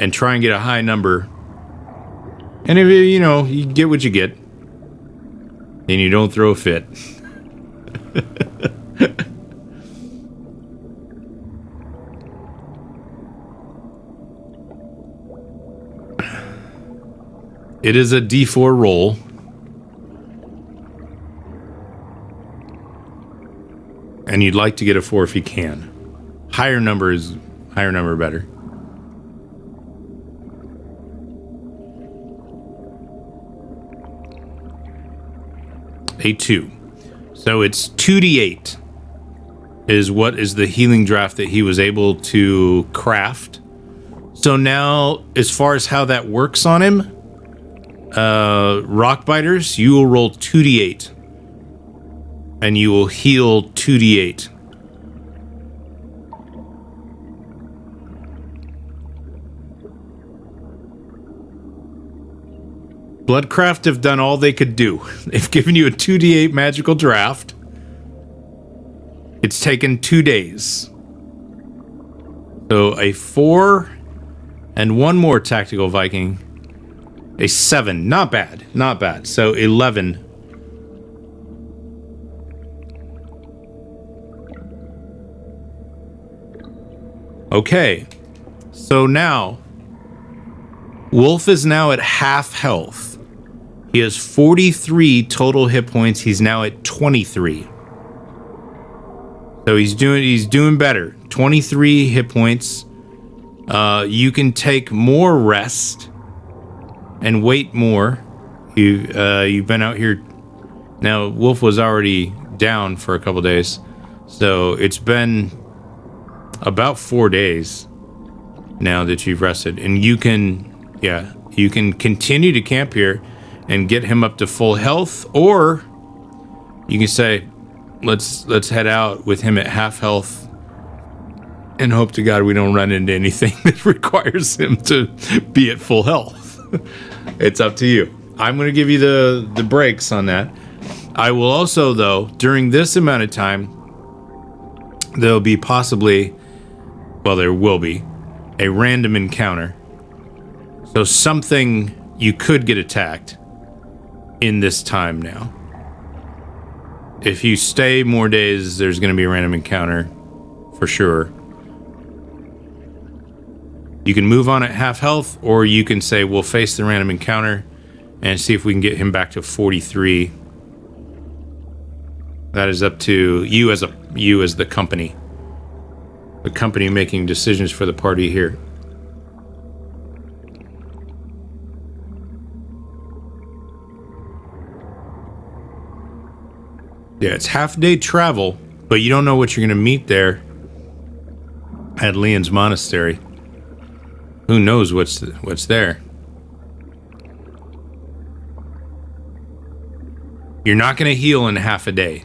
and try and get a high number. And if you get what you get, and you don't throw a fit. It is a D4 roll. And you'd like to get a 4 if you can. Higher number better. A 2. So it's 2d8 is what is the healing draft that he was able to craft. So now, as far as how that works on him, rock biters, you will roll 2d8 and you will heal 2d8. Bloodcraft have done all they could do. They've given you a 2d8 magical draft. It's taken 2 days. So a 4 and one more tactical Viking. A 7. Not bad. Not bad. So 11. Okay. So now, Wolf is now at half health. He has 43 total hit points. He's now at 23. So he's doing better. 23 hit points. You can take more rest and wait more. You've been out here. Now, Wolf was already down for a couple days. So it's been about 4 days now that you've rested. And you can continue to camp here and get him up to full health, or you can say, let's head out with him at half health and hope to God we don't run into anything that requires him to be at full health. It's up to you. I'm going to give you the breaks on that. I will also, though, during this amount of time, there will be a random encounter. So something you could get attacked in this time now. If you stay more days, there's going to be a random encounter for sure. You can move on at half health, or you can say we'll face the random encounter and see if we can get him back to 43. That is up to you as the company. The company making decisions for the party here. Yeah, it's half-day travel, but you don't know what you're going to meet there at Leon's monastery. Who knows what's there? You're not going to heal in half a day.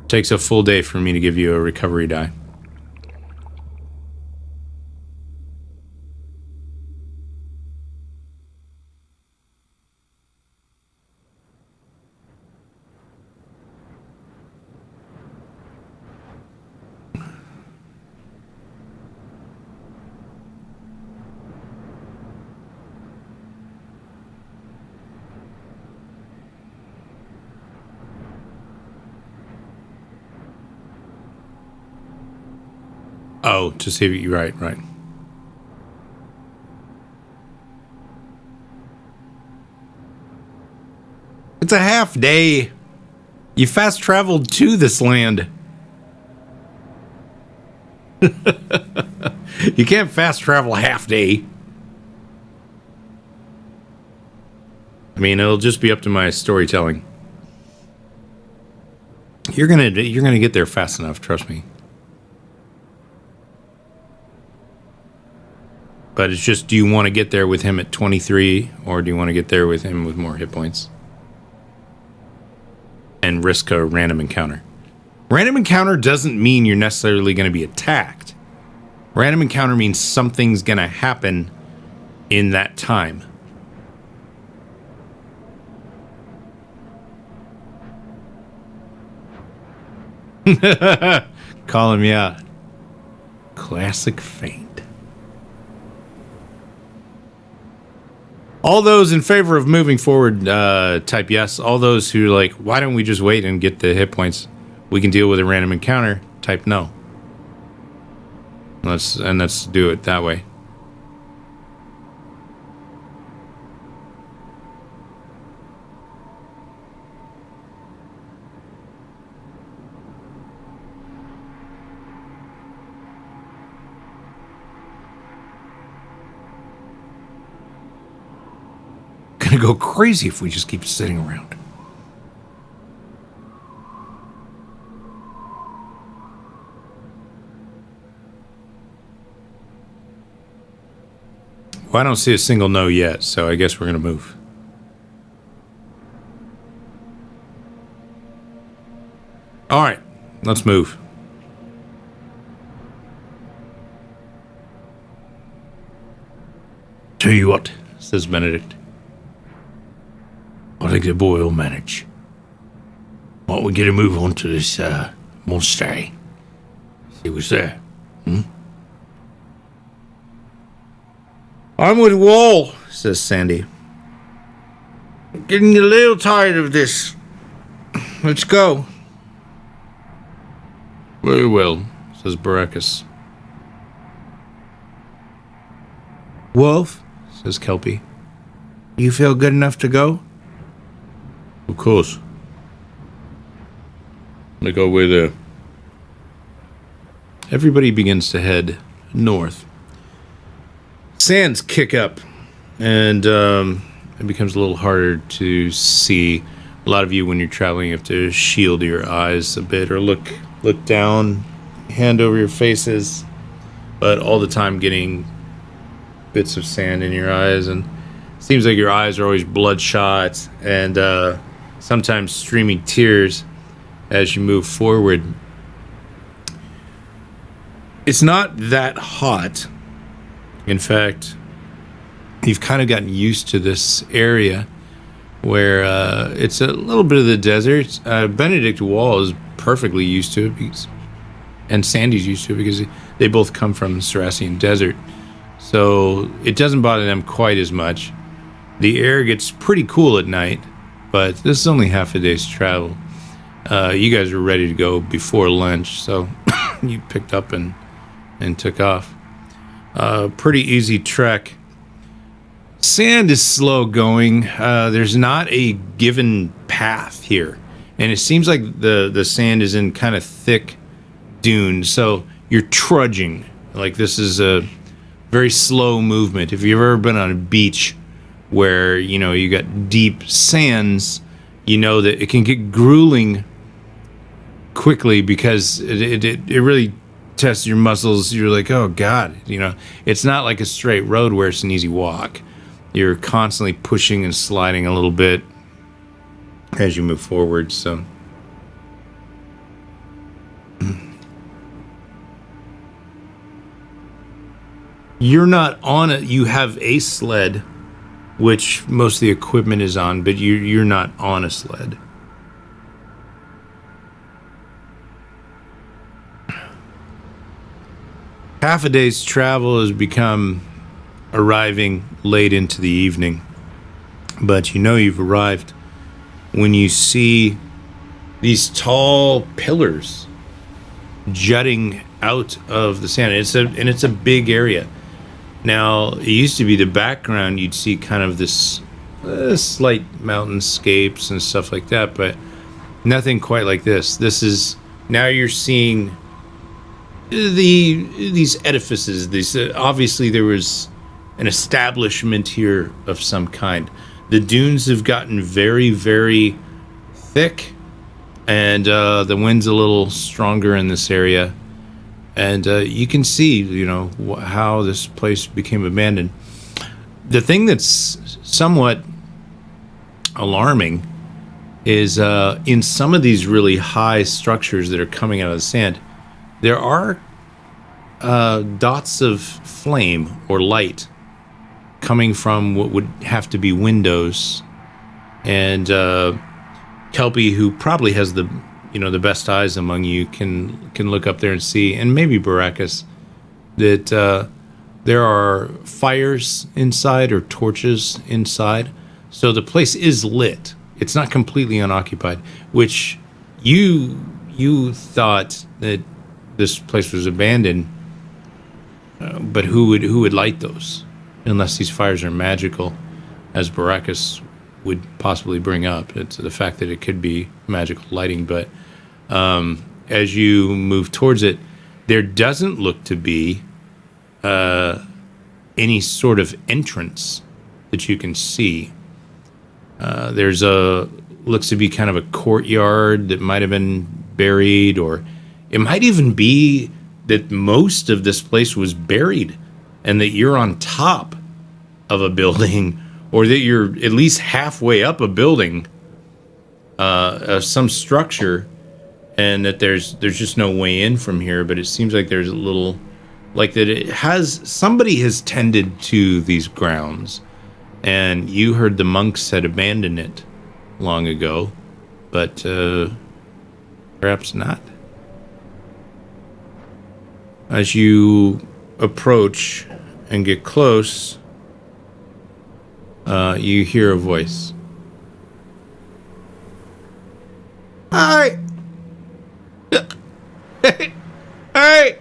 It takes a full day for me to give you a recovery die. Oh, to save you, right. It's a half day. You fast traveled to this land. You can't fast travel a half day. I mean, it'll just be up to my storytelling. You're gonna get there fast enough, trust me. But it's just, do you want to get there with him at 23, or do you want to get there with him with more hit points? And risk a random encounter. Random encounter doesn't mean you're necessarily going to be attacked. Random encounter means something's going to happen in that time. Call him, yeah. Classic feint. All those in favor of moving forward, type yes. All those who are like, why don't we just wait and get the hit points? We can deal with a random encounter. Type no. Let's do it that way. Gonna go crazy if we just keep sitting around. Well, I don't see a single no yet, so I guess we're gonna move. All right, let's move.
Tell you what,
Says Benedict.
I think the boy will manage. Why don't we get a move on to this monastery? See what's there.
I'm with Wall, says Sandy. Getting a little tired of this. Let's go.
Very well.
Says Barakas. Wolf, says Kelpie. You feel good enough to go?
Of course. Make our way there.
Everybody begins to head north. Sands kick up, and it becomes a little harder to see. A lot of you, when you're traveling, you have to shield your eyes a bit or look down, hand over your faces, but all the time getting bits of sand in your eyes, and it seems like your eyes are always bloodshot and sometimes streaming tears as you move forward. It's not that hot. In fact, you've kind of gotten used to this area where it's a little bit of the desert. Benedict Wall is perfectly used to it, and Sandy's used to it because they both come from the Saracen Desert. So it doesn't bother them quite as much. The air gets pretty cool at night, but this is only half a day's travel. You guys were ready to go before lunch, so you picked up and took off. Pretty easy trek. Sand is slow going. There's not a given path here, and it seems like the sand is in kind of thick dunes, so you're trudging. Like, this is a very slow movement. If you've ever been on a beach where you got deep sands, you know that it can get grueling quickly because it really tests your muscles. You're like, oh god, it's not like a straight road where it's an easy walk. You're constantly pushing and sliding a little bit as you move forward. So you're not on it. You have a sled, which most of the equipment is on, but you're not on a sled. Half a day's travel has become arriving late into the evening, but you've arrived when you see these tall pillars jutting out of the sand. It's a big area. Now, it used to be the background, you'd see kind of this slight mountainscapes and stuff like that, but nothing quite like this. Now you're seeing these edifices. Obviously there was an establishment here of some kind. The dunes have gotten very, very thick, and the wind's a little stronger in this area. And you can see, how this place became abandoned. The thing that's somewhat alarming is in some of these really high structures that are coming out of the sand, there are dots of flame or light coming from what would have to be windows. And Kelpie, who probably has the best eyes among you, can look up there and see, and maybe Barakas, that There are fires inside or torches inside. So the place is lit. It's not completely unoccupied, which you thought that this place was abandoned. But who would light those? Unless these fires are magical, as Baracus would possibly bring up. It's the fact that it could be magical lighting. But as you move towards it, there doesn't look to be any sort of entrance that you can see. There's looks to be kind of a courtyard that might have been buried, or it might even be that most of this place was buried and that you're on top of a building, or that you're at least halfway up a building, some structure, and that there's just no way in from here. But it seems like there's a little, like that somebody has tended to these grounds, and you heard the monks had abandoned it long ago, but perhaps not. As you approach and get close, you hear a voice. Hi! Hey!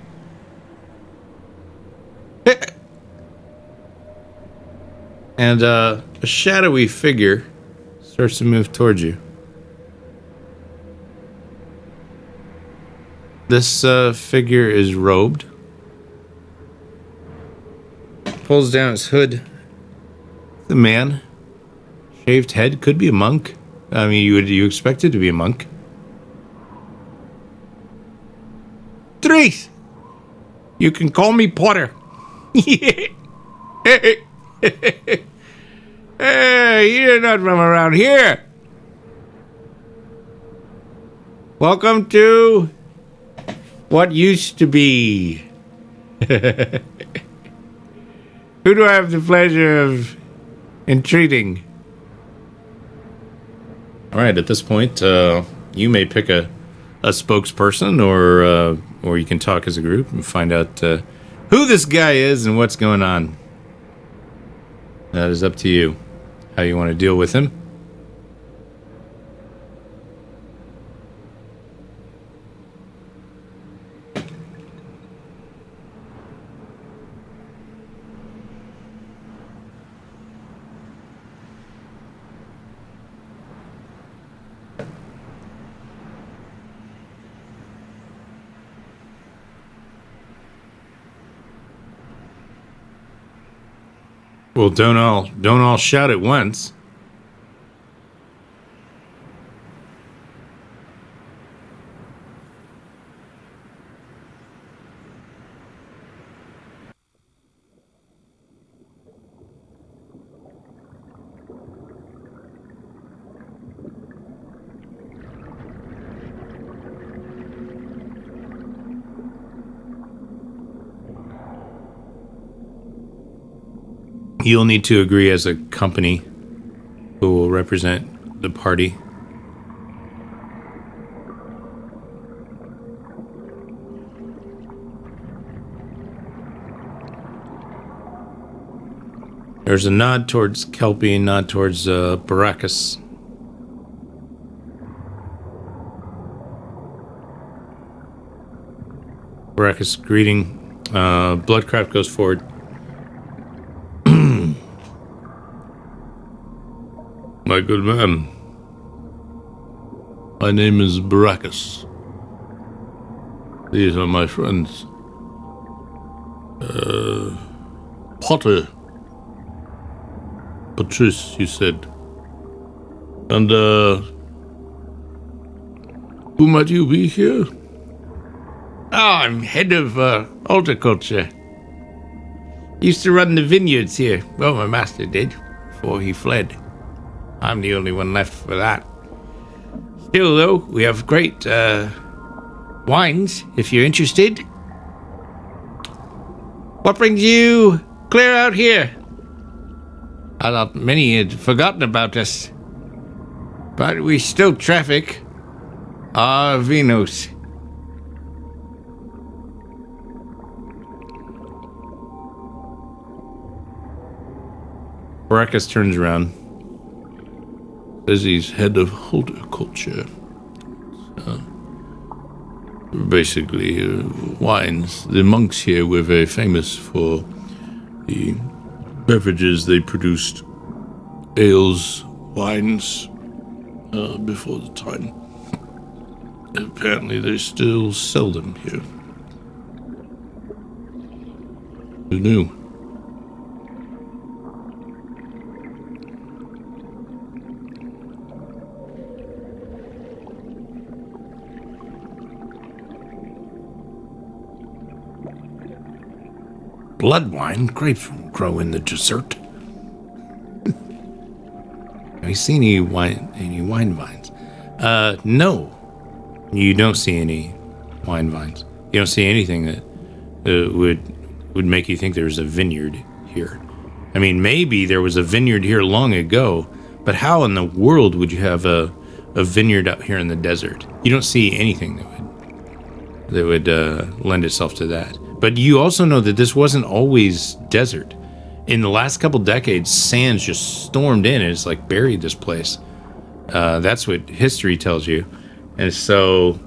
And a shadowy figure starts to move towards you. This figure is robed. Pulls down his hood. The man, shaved head, could be a monk. I mean, you expect it to be a monk. Trace, you can call me Potter. Hey, you're not from around here. Welcome to what used to be. Who do I have the pleasure of entreating? All right, at this point, you may pick a spokesperson, or you can talk as a group and find out who this guy is and what's going on. That is up to you, how you want to deal with him. Well, don't all shout at once. You'll need to agree as a company who will represent the party. There's a nod towards Kelpie, a nod towards Baracus. Baracus greeting. Bloodcraft goes forward.
My good man, my name is Baracus. These are my friends. Potter. Patrice, you said. And, who might you be here?
Oh, I'm head of horticulture. Used to run the vineyards here. Well, my master did, before he fled. I'm the only one left for that. Still, though, we have great wines, if you're interested. What brings you clear out here? I thought many had forgotten about us. But we still traffic our vinos.
Barakas turns around.
Says he's head of horticulture. Basically, wines. The monks here were very famous for the beverages they produced. Ales, wines, before the time. Apparently they still sell them here. Who knew?
Blood wine? Grapes grow in the desert. Have you seen any wine vines? No. You don't see any wine vines. You don't see anything that would make you think there's a vineyard here. I mean, maybe there was a vineyard here long ago, but how in the world would you have a vineyard out here in the desert? You don't see anything that would lend itself to that. But you also know that this wasn't always desert. In the last couple decades, sands just stormed in and it's like buried this place. That's what history tells you. And so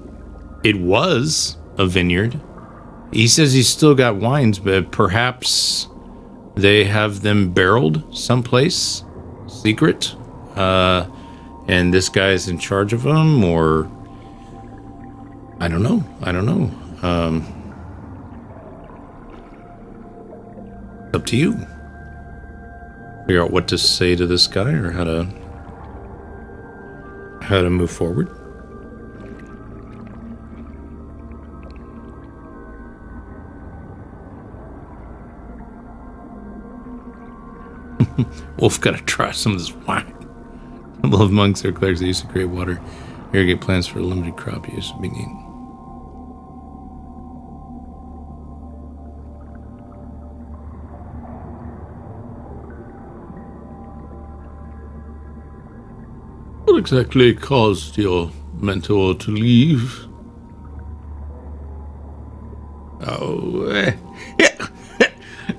it was a vineyard. He says he's still got wines, but perhaps they have them barreled someplace, secret. And this guy's in charge of them, or I don't know. Up to you. Figure out what to say to this guy or how to move forward.
Wolf gotta try some of this wine. A couple of monks or clerics that used to create water irrigate plants for limited crop use being eaten.
What exactly caused your mentor to leave?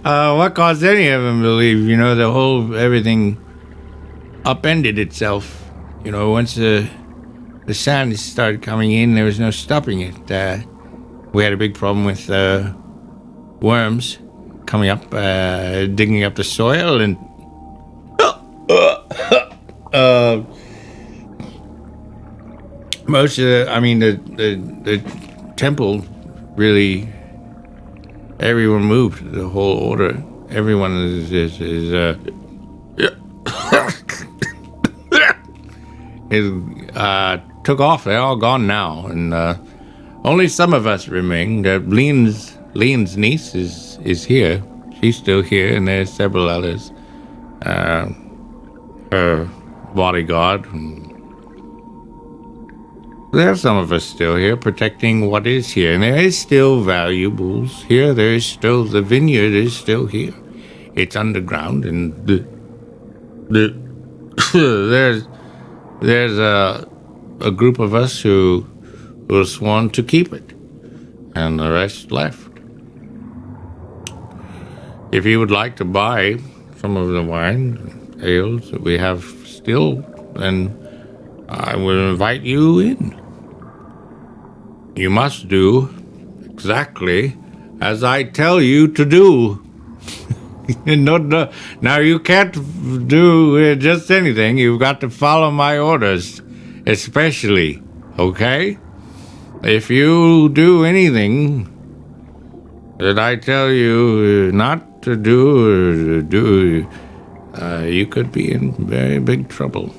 What caused any of them to leave? You know, everything upended itself. You know, once the sand started coming in, there was no stopping it. We had a big problem with worms coming up, digging up the soil, and most of the temple really, everyone moved, the whole order, everyone is took off. They're all gone now, and only some of us remain. Lean's niece is here. She's still here, and there's several others. Her bodyguard. There's some of us still here protecting what is here, and there is still valuables here. There is still, the vineyard is still here. It's underground, and there's a group of us who was sworn to keep it, and the rest left. If you would like to buy some of the wine, ales that we have still, then I will invite you in. You must do exactly as I tell you to do. Now you can't do just anything. You've got to follow my orders, especially, okay? If you do anything that I tell you not to do, you could be in very big trouble.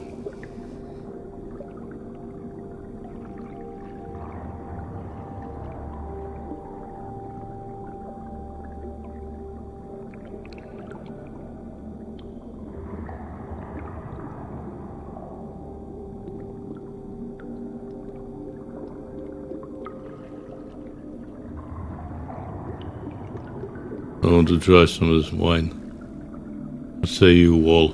I want to try some of this wine. What say you, Wall?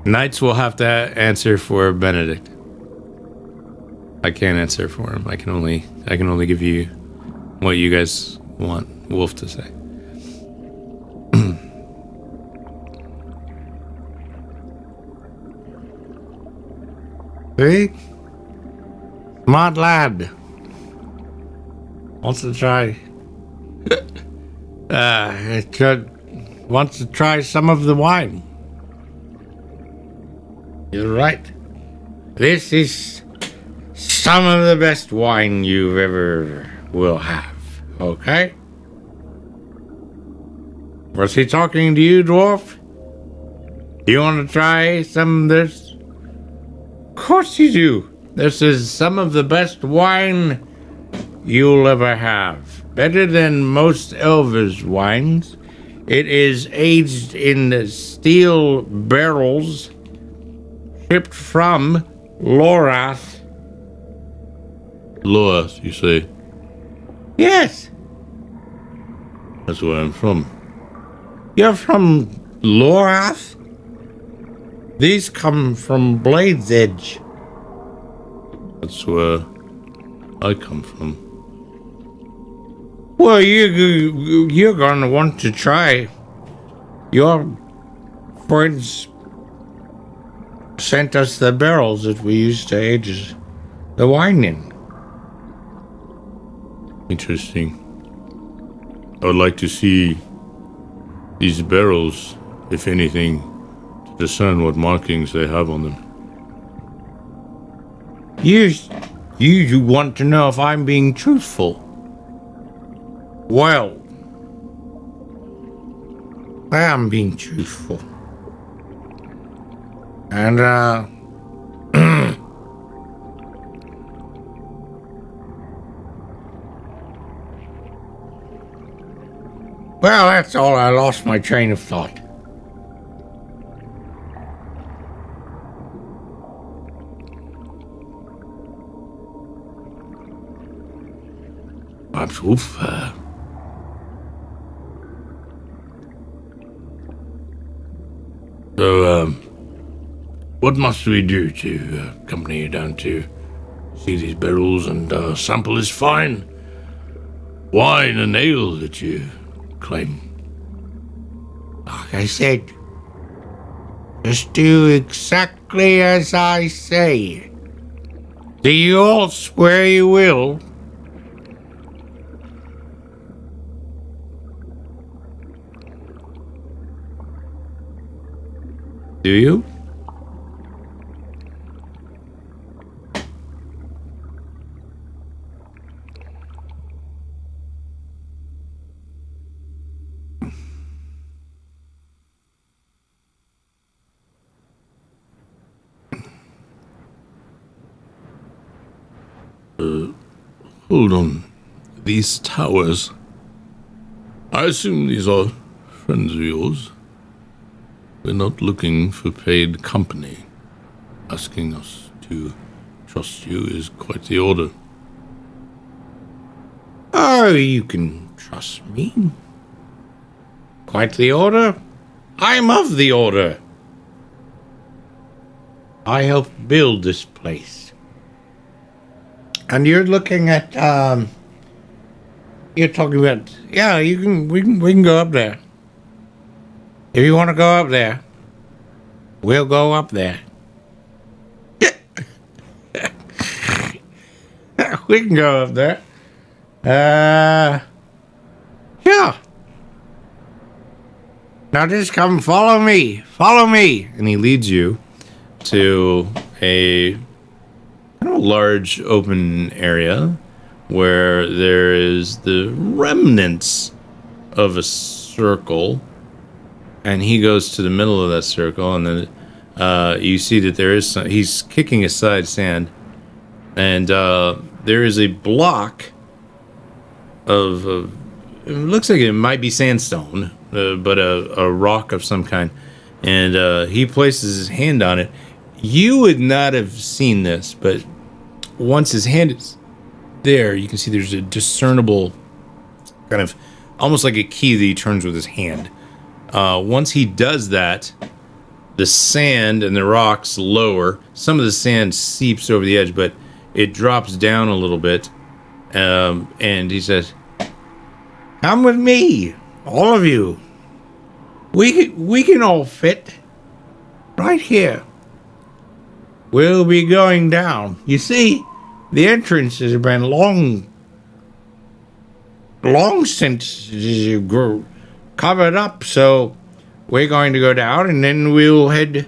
Knights will have to answer for Benedict. I can't answer for him. I can only give you what you guys want Wolf to say.
See? Smart lad. Wants to try. Wants to try some of the wine. You're right. This is some of the best wine you ever will have. Okay? Was he talking to you, dwarf? Do you want to try some of this? Of course you do. This is some of the best wine you'll ever have. Better than most Elvish wines. It is aged in steel barrels shipped from Lorath.
Lorath, you say?
Yes.
That's where I'm from.
You're from Lorath? These come from Blade's Edge.
That's where I come from.
Well, you're gonna want to try. Your friends sent us the barrels that we used to age the wine in.
Interesting. I would like to see these barrels, if anything, to discern what markings they have on them.
You want to know if I'm being truthful? Well, I am being truthful. And, well, that's all. I lost my train of thought.
Perhaps Wolf, So, what must we do to accompany you down to see these barrels and sample this fine wine and ale that you claim?
Like I said, just do exactly as I say. Do you all swear you will?
Do you?
Hold on. These towers. I assume these are friends of yours. We're not looking for paid company. Asking us to trust you is quite the order.
Oh, you can trust me. Quite the order. I'm of the order. I helped build this place. And you're looking at, you're talking about, yeah, we can go up there. If you want to go up there, we'll go up there. We can go up there. Yeah. Now just come follow me. Follow me.
And he leads you to a kind of large open area where there is the remnants of a circle. And he goes to the middle of that circle, and then you see that there is he's kicking aside sand, and there is a block of it looks like it might be sandstone, but a rock of some kind, and he places his hand on it. You would not have seen this, but once his hand is there, you can see there's a discernible kind of almost like a key that he turns with his hand. Once he does that, the sand and the rocks lower. Some of the sand seeps over the edge, but it drops down a little bit. And he says, "Come with me, all of you. We can all fit right here. We'll be going down. You see, the entrance has been long since covered up, so we're going to go down, and then we'll head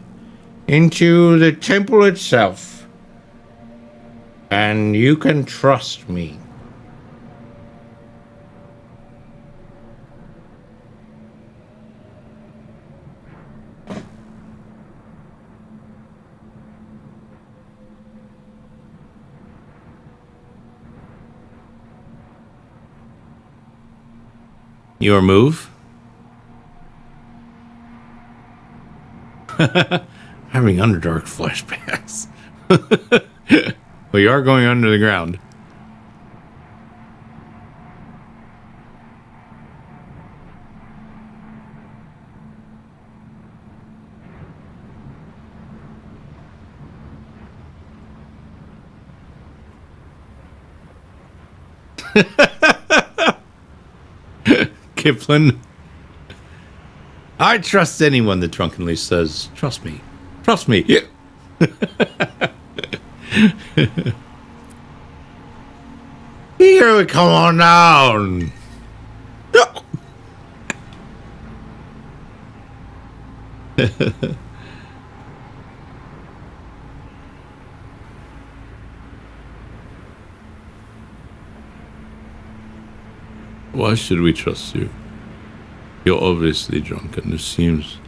into the temple itself. And you can trust me." Your move? Having Underdark flashbacks. We are going under the ground. Kipling. I trust anyone that drunkenly says, "Trust me. Trust me." Yeah. Here we come on down.
Why should we trust you? You're obviously drunk, and this seems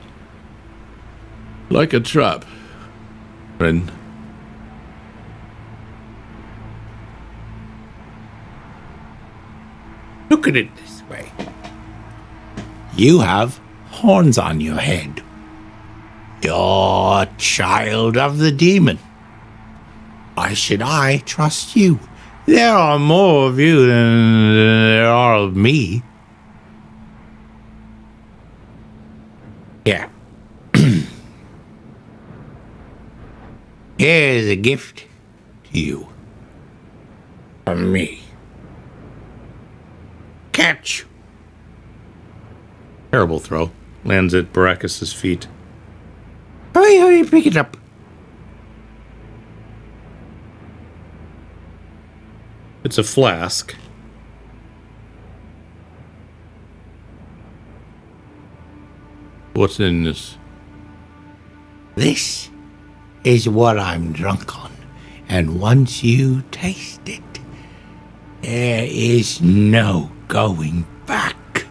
like a trap, friend.
Look at it this way. You have horns on your head. You're a child of the demon. Why should I trust you? There are more of you than there are of me. Yeah. Here's a gift to you. From me. Catch.
Terrible throw. Lands at Baracus's feet.
Hurry, pick it up.
It's a flask.
What's in this?
This is what I'm drunk on. And once you taste it, there is no going back.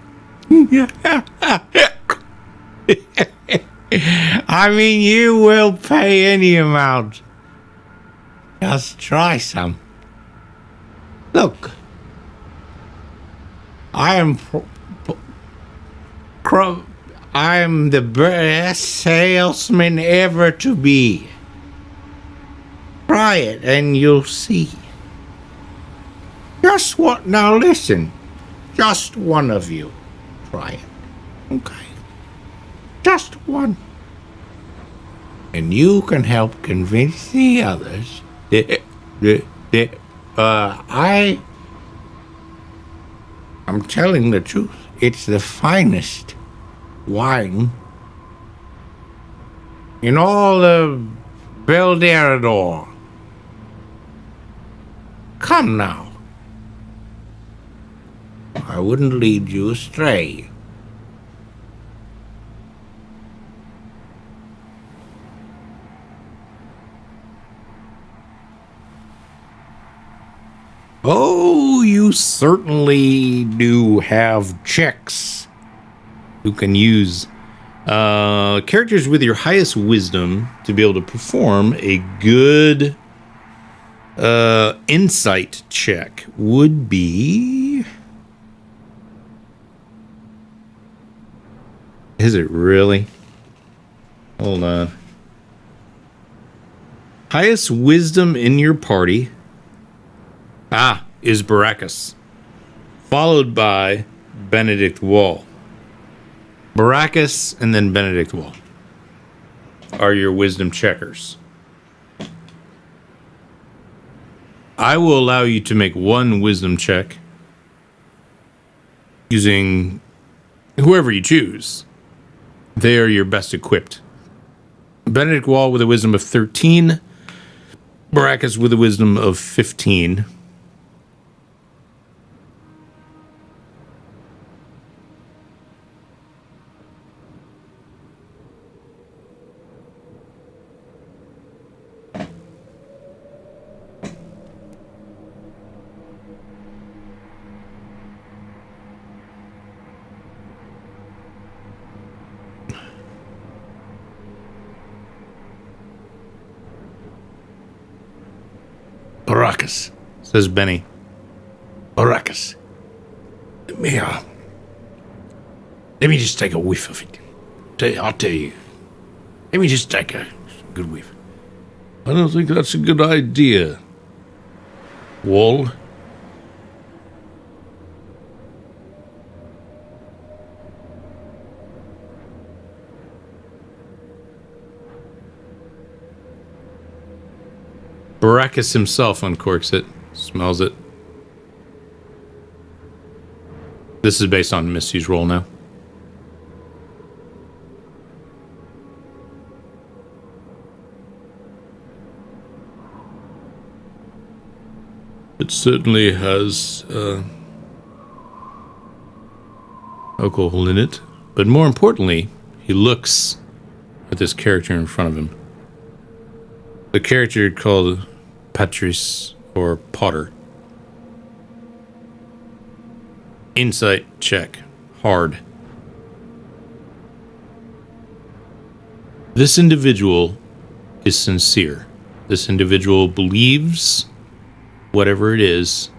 I mean, you will pay any amount. Just try some. Look, I am the best salesman ever to be. Try it and you'll see. Now listen, just one of you try it, okay? Just one. And you can help convince the others I'm telling the truth. It's the finest wine in all the Belderador. Come now. I wouldn't lead you astray. Oh, you certainly do have checks you can use. Characters with your highest wisdom to be able to perform a good insight check would be... Is it really? Hold on. Highest wisdom in your party is Baracus, followed by Benedict Wall. Baracus and then Benedict Wall.
are your wisdom checkers. I will allow you to make one wisdom check using whoever you choose. They are your best equipped. Benedict Wall with a wisdom of 13. Baracus with a wisdom of 15.
Baracus,
Says Benny.
Baracus. Let me just take a whiff of it. I'll tell you. Let me just take a good whiff. I don't think that's a good idea. Wall.
Baracus himself uncorks it, smells it. This is based on Misty's roll now.
It certainly has alcohol in it.
But more importantly, he looks at this character in front of him. The character called Patrice or Potter. Insight check. Hard. This individual is sincere. This individual believes whatever it is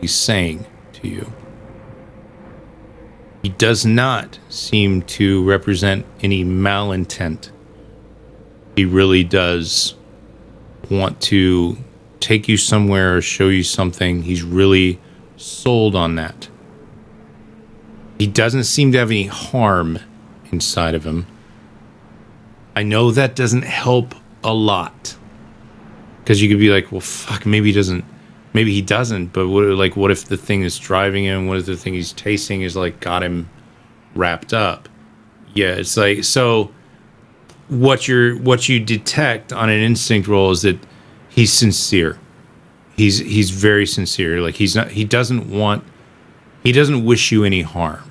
he's saying to you. He does not seem to represent any malintent. He really does want to take you somewhere or show you something. He's really sold on that. He doesn't seem to have any harm inside of him. I know that doesn't help a lot. Because you could be like, well, fuck, maybe he doesn't. But what if the thing that's driving him, what if the thing he's tasting is like got him wrapped up? Yeah, it's like, so what you detect on an instinct roll is that he's sincere. He's very sincere. Like he doesn't wish you any harm.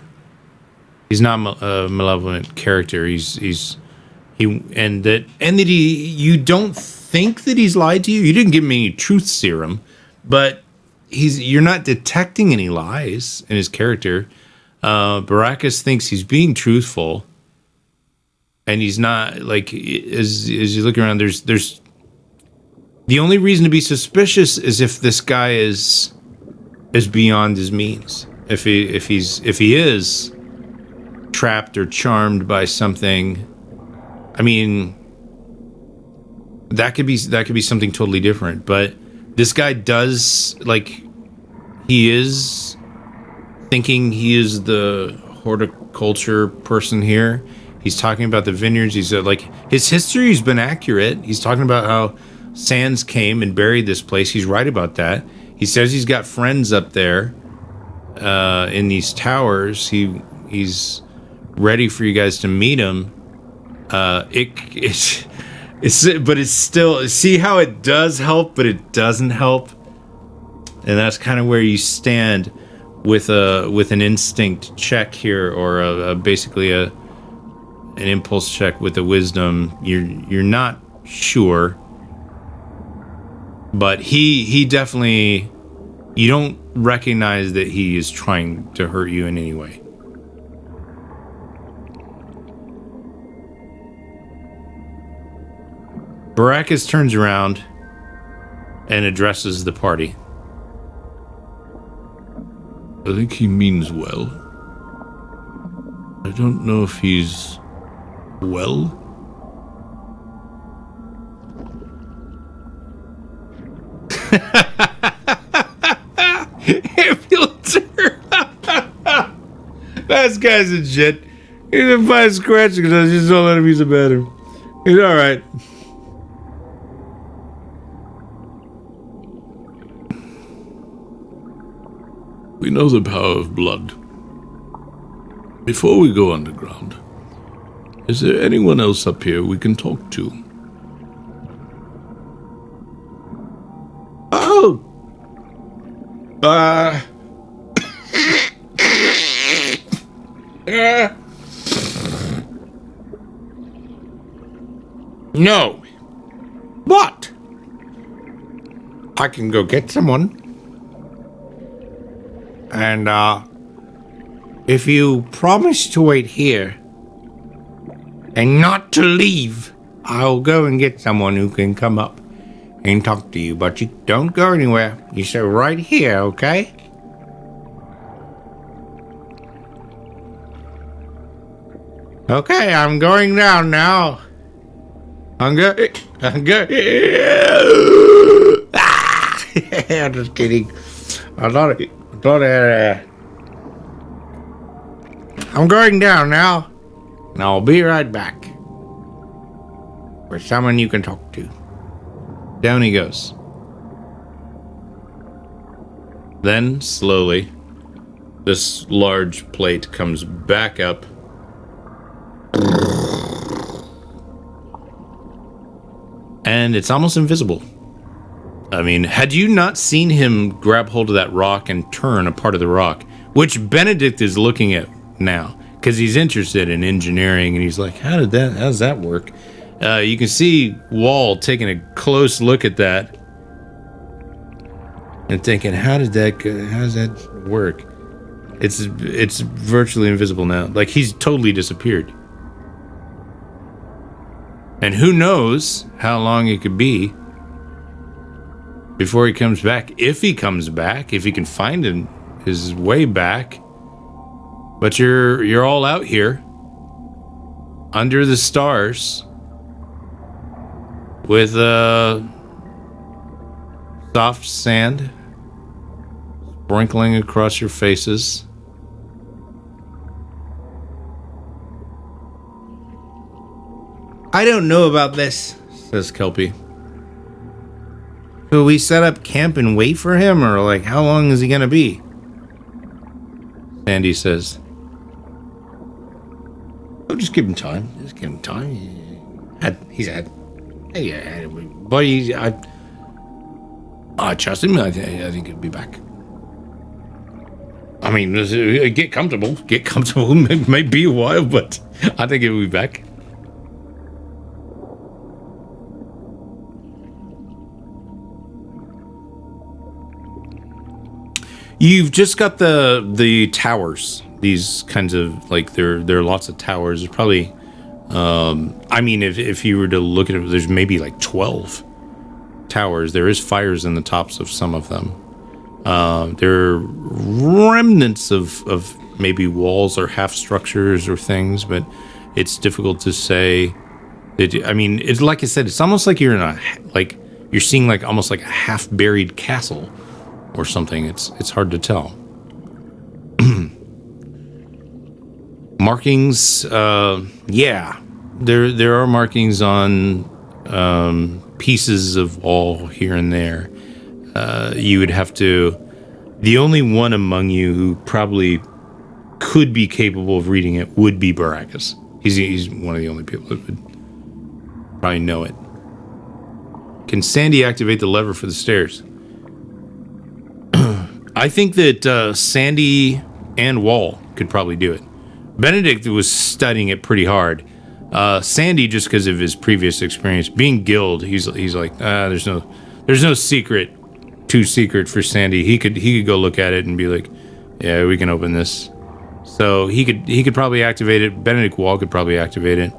He's not a malevolent character. You don't think that he's lied to you. You didn't give him any truth serum, but you're not detecting any lies in his character. Baracus thinks he's being truthful. And he's not, like, as you look around, there's the only reason to be suspicious is if this guy is beyond his means. If he is trapped or charmed by something, I mean, that could be something totally different. But this guy does, like, he is thinking he is the horticulture person here. He's talking about the vineyards. He's like, his history's been accurate. He's talking about how Sands came and buried this place. He's right about that. He says he's got friends up there in these towers. He's ready for you guys to meet him. But it's still, see how it does help, but it doesn't help. And that's kind of where you stand with an instinct check here, or basically an impulse check with a wisdom. You're not sure, but he definitely, you don't recognize that he is trying to hurt you in any way. Baracus turns around and addresses the party.
I think he means well. I don't know if he's well.
That guy's a shit. He's a fine scratch because I just don't let him use the bathroom. He's all right.
We know the power of blood. Before we go underground, is there anyone else up here we can talk to?
Oh! No. What? I can go get someone. And, if you promise to wait here and not to leave, I'll go and get someone who can come up and talk to you. But you don't go anywhere. You stay right here, okay? Okay, I'm going down now. I'm going. I'm just kidding. I'm going down now, and I'll be right back with someone you can talk to. Down he goes. Then, slowly, this large plate comes back up. And it's almost invisible. I mean, had you not seen him grab hold of that rock and turn a part of the rock, which Benedict is looking at now, because he's interested in engineering, and he's like, how does that work? You can see Wall taking a close look at that and thinking, how does that work? It's virtually invisible now. Like, he's totally disappeared. And who knows how long it could be before he comes back. If he comes back, if he can find his way back. But you're all out here under the stars with soft sand sprinkling across your faces.
I don't know about this,
Says Kelpie.
Will we set up camp and wait for him, or like how long is he gonna be?
Sandy says,
Oh, just give him time. Just give him time. He's had. Yeah, but I trust him. I think he'll be back.
I mean, get comfortable. Get comfortable. It may be a while, but I think he'll be back. You've just got the towers. These kinds of, like, there are lots of towers. There's probably, I mean, if you were to look at it, there's maybe like 12 towers. There is fires in the tops of some of them. There are remnants of maybe walls or half structures or things, but it's difficult to say. I mean, it's like I said, it's almost like you're you're seeing like almost like a half buried castle or something. It's hard to tell. Markings, yeah, there are markings on pieces of wall here and there. You would have to. The only one among you who probably could be capable of reading it would be Baracus. He's one of the only people that would probably know it. Can Sandy activate the lever for the stairs? I think that Sandy and Wall could probably do it. Benedict was studying it pretty hard. Sandy, just because of his previous experience being guild, he's like, there's no secret too secret for Sandy. He could go look at it and be like, yeah, we can open this. So he could probably activate it. Benedict Wall could probably activate it.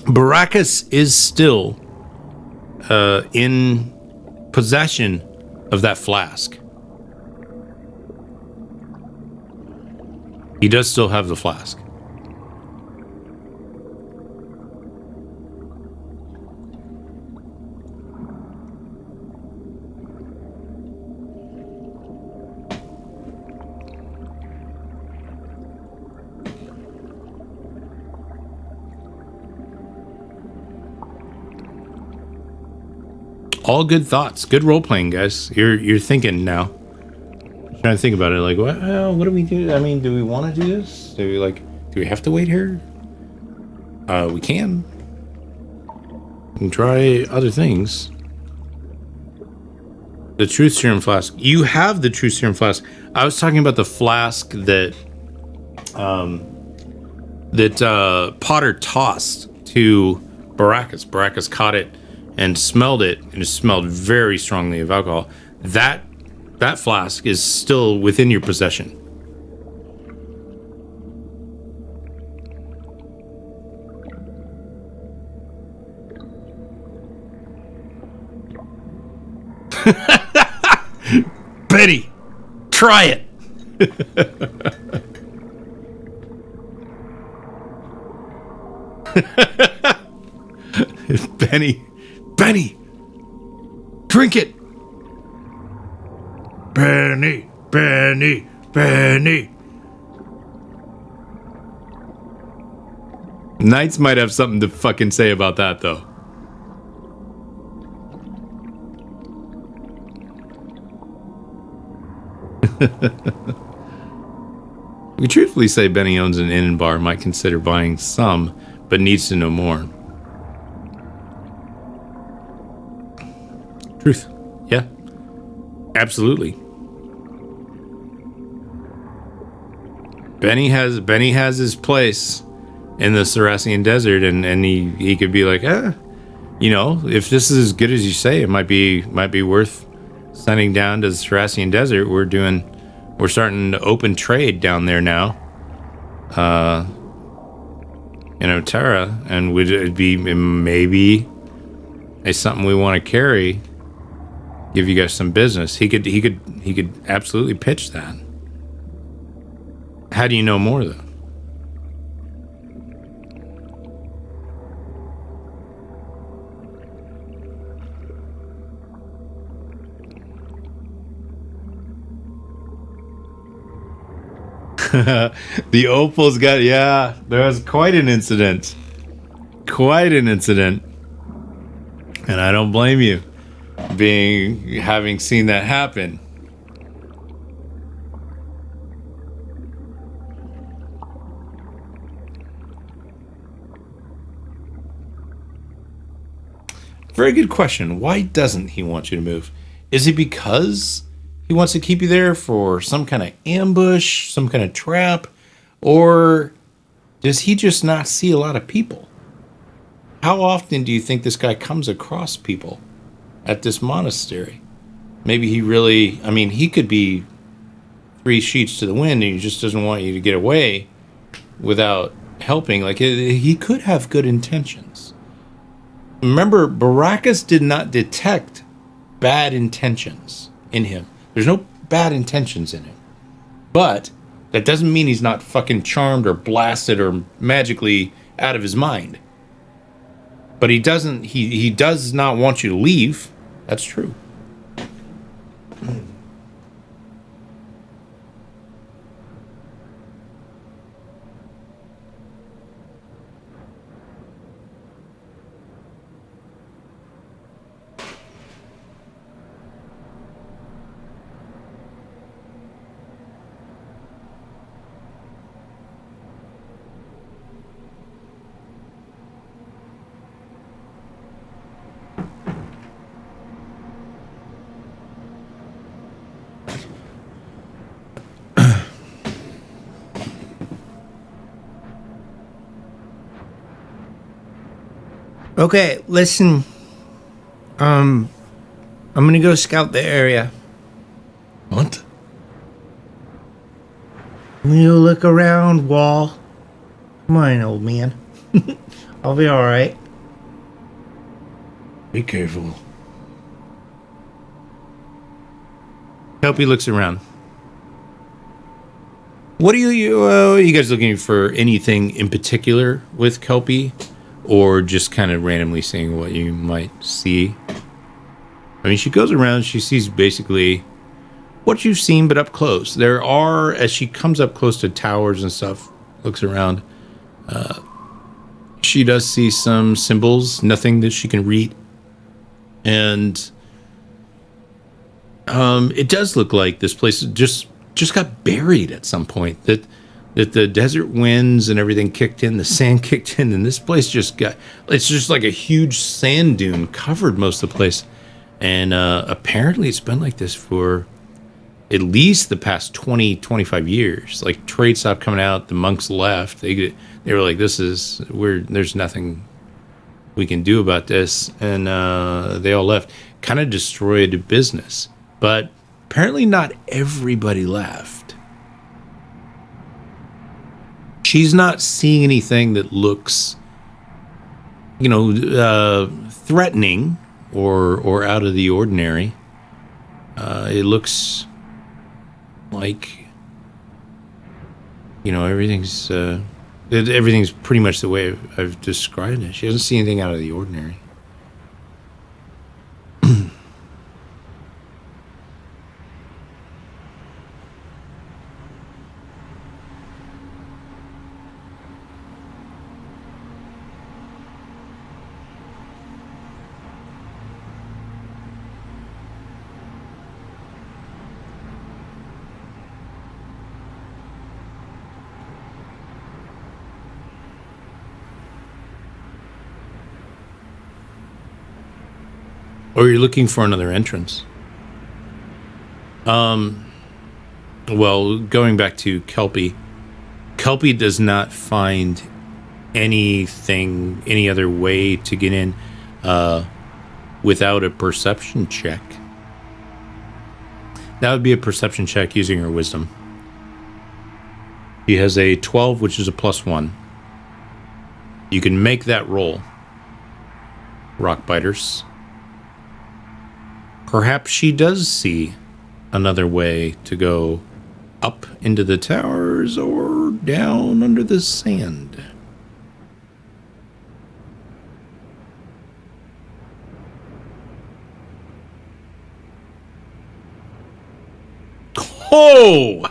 Baracus is still in possession of that flask. He does still have the flask. All good thoughts. Good role playing, guys. You're thinking now. Trying to think about it. Like, what do we do? I mean, do we want to do this? Do we have to wait here? We can. We can try other things. The truth serum flask. You have the truth serum flask. I was talking about the flask that Potter tossed to Baracus. Baracus caught it and smelled it, and it smelled very strongly of alcohol. That flask is still within your possession.
Betty, try it.
Benny, drink it.
Benny.
Knights might have something to fucking say about that, though. We truthfully say Benny owns an inn and bar, might consider buying some, but needs to know more. Truth. Yeah. Absolutely. Benny has his place in the Saracen Desert, and he could be like, you know, if this is as good as you say, it might be worth sending down to the Saracen Desert. We're starting to open trade down there now. In Otera, and would it be maybe it's something we want to carry? Give you guys some business. He could absolutely pitch that. How do you know more, though? The Opal's got, yeah, there was quite an incident. And I don't blame you having seen that happen. Very good question. Why doesn't he want you to move? Is it because he wants to keep you there for some kind of ambush, some kind of trap? Or does he just not see a lot of people? How often do you think this guy comes across people at this monastery? Maybe he could be 3 sheets to the wind and he just doesn't want you to get away without helping. Like, he could have good intentions. Remember, Baracus did not detect bad intentions in him. There's no bad intentions in him. But that doesn't mean he's not fucking charmed or blasted or magically out of his mind. But he does not want you to leave. That's true.
Okay, listen. I'm gonna go scout the area.
What?
I'm gonna go look around, Wall. Come on, old man. I'll be alright.
Be careful.
Hope he looks around. What are you guys looking for? Anything in particular with Kelpie, or just kind of randomly seeing what you might see? I mean, she goes around. She sees basically what you've seen, but up close. There are, as she comes up close to towers and stuff, looks around. She does see some symbols, nothing that she can read, and it does look like this place just got buried at some point. That the desert winds and everything kicked in, the sand kicked in, and this place just got. It's just like a huge sand dune covered most of the place, and apparently it's been like this for at least the past 20-25 years. Like, trade stopped coming out, the monks left. They were like, there's nothing we can do about this, and they all left. Kind of destroyed business, but apparently not everybody left. She's not seeing anything that looks, threatening or out of the ordinary. It looks like, everything's pretty much the way I've described it. She doesn't see anything out of the ordinary. Or you're looking for another entrance. Well, going back to Kelpie does not find any other way to get in without a perception check. That would be a perception check using her wisdom. She has a 12, which is a +1. You can make that roll. Rock biters. Perhaps she does see another way to go up into the towers or down under the sand. Oh!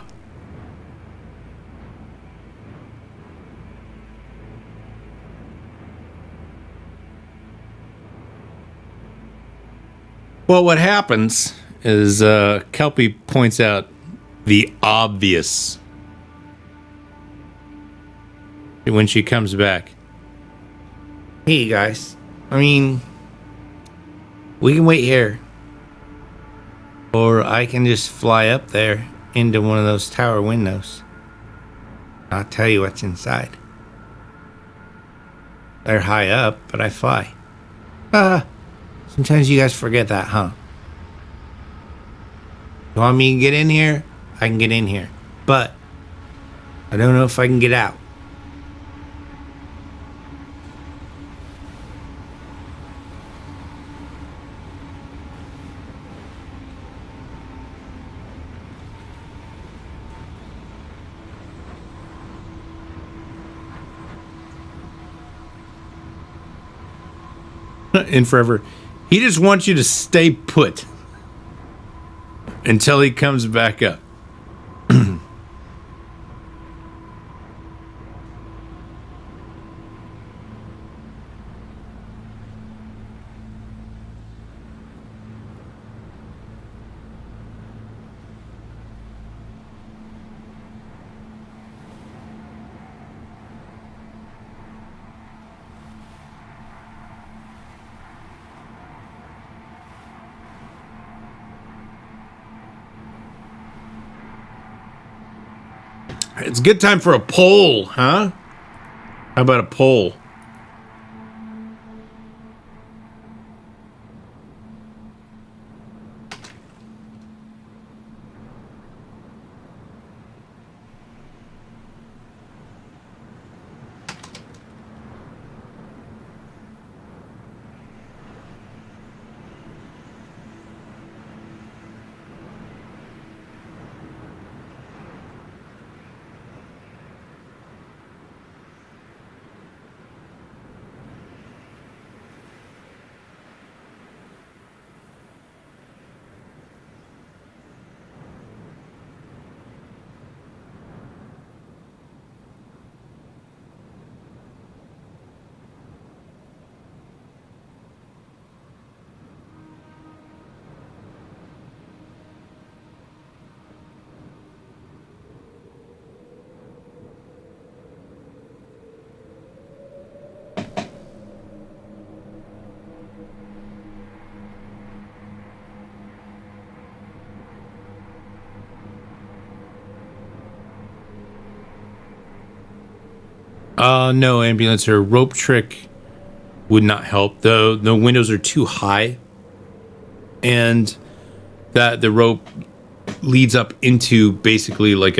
Well, what happens is Kelpie points out the obvious when she comes back. Hey, guys. I mean, we can wait here. Or I can just fly up there into one of those tower windows. I'll tell you what's inside. They're high up, but I fly. Sometimes you guys forget that, huh? You want me to get in here? I can get in here. But I don't know if I can get out. In forever. He just wants you to stay put until he comes back up. It's a good time for a poll, huh? How about a poll? No, ambulance or rope trick would not help. The windows are too high, and that the rope leads up into basically like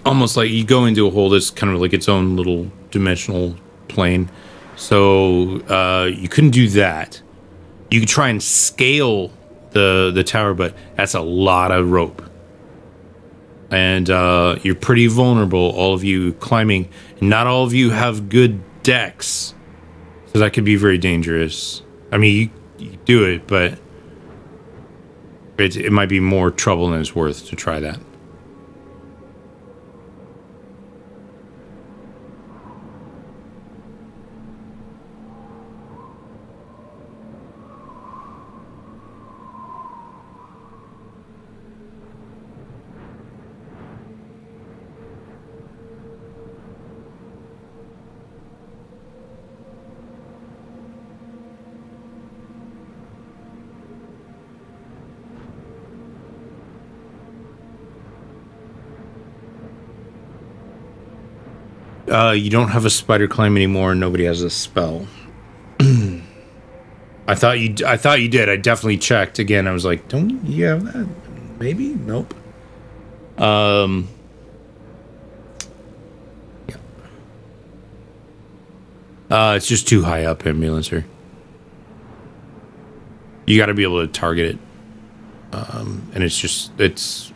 almost like you go into a hole that's kind of like its own little dimensional plane. So you couldn't do that. You could try and scale the tower, but that's a lot of rope. And you're pretty vulnerable, all of you climbing. Not all of you have good decks, so that could be very dangerous. I mean, you do it, but it might be more trouble than it's worth to try that. You don't have a spider climb anymore, and nobody has a spell. I thought you did. I definitely checked again. I was like, don't you have that? Maybe? Nope. Yeah. It's just too high up, ambulancer. You got to be able to target it, and it's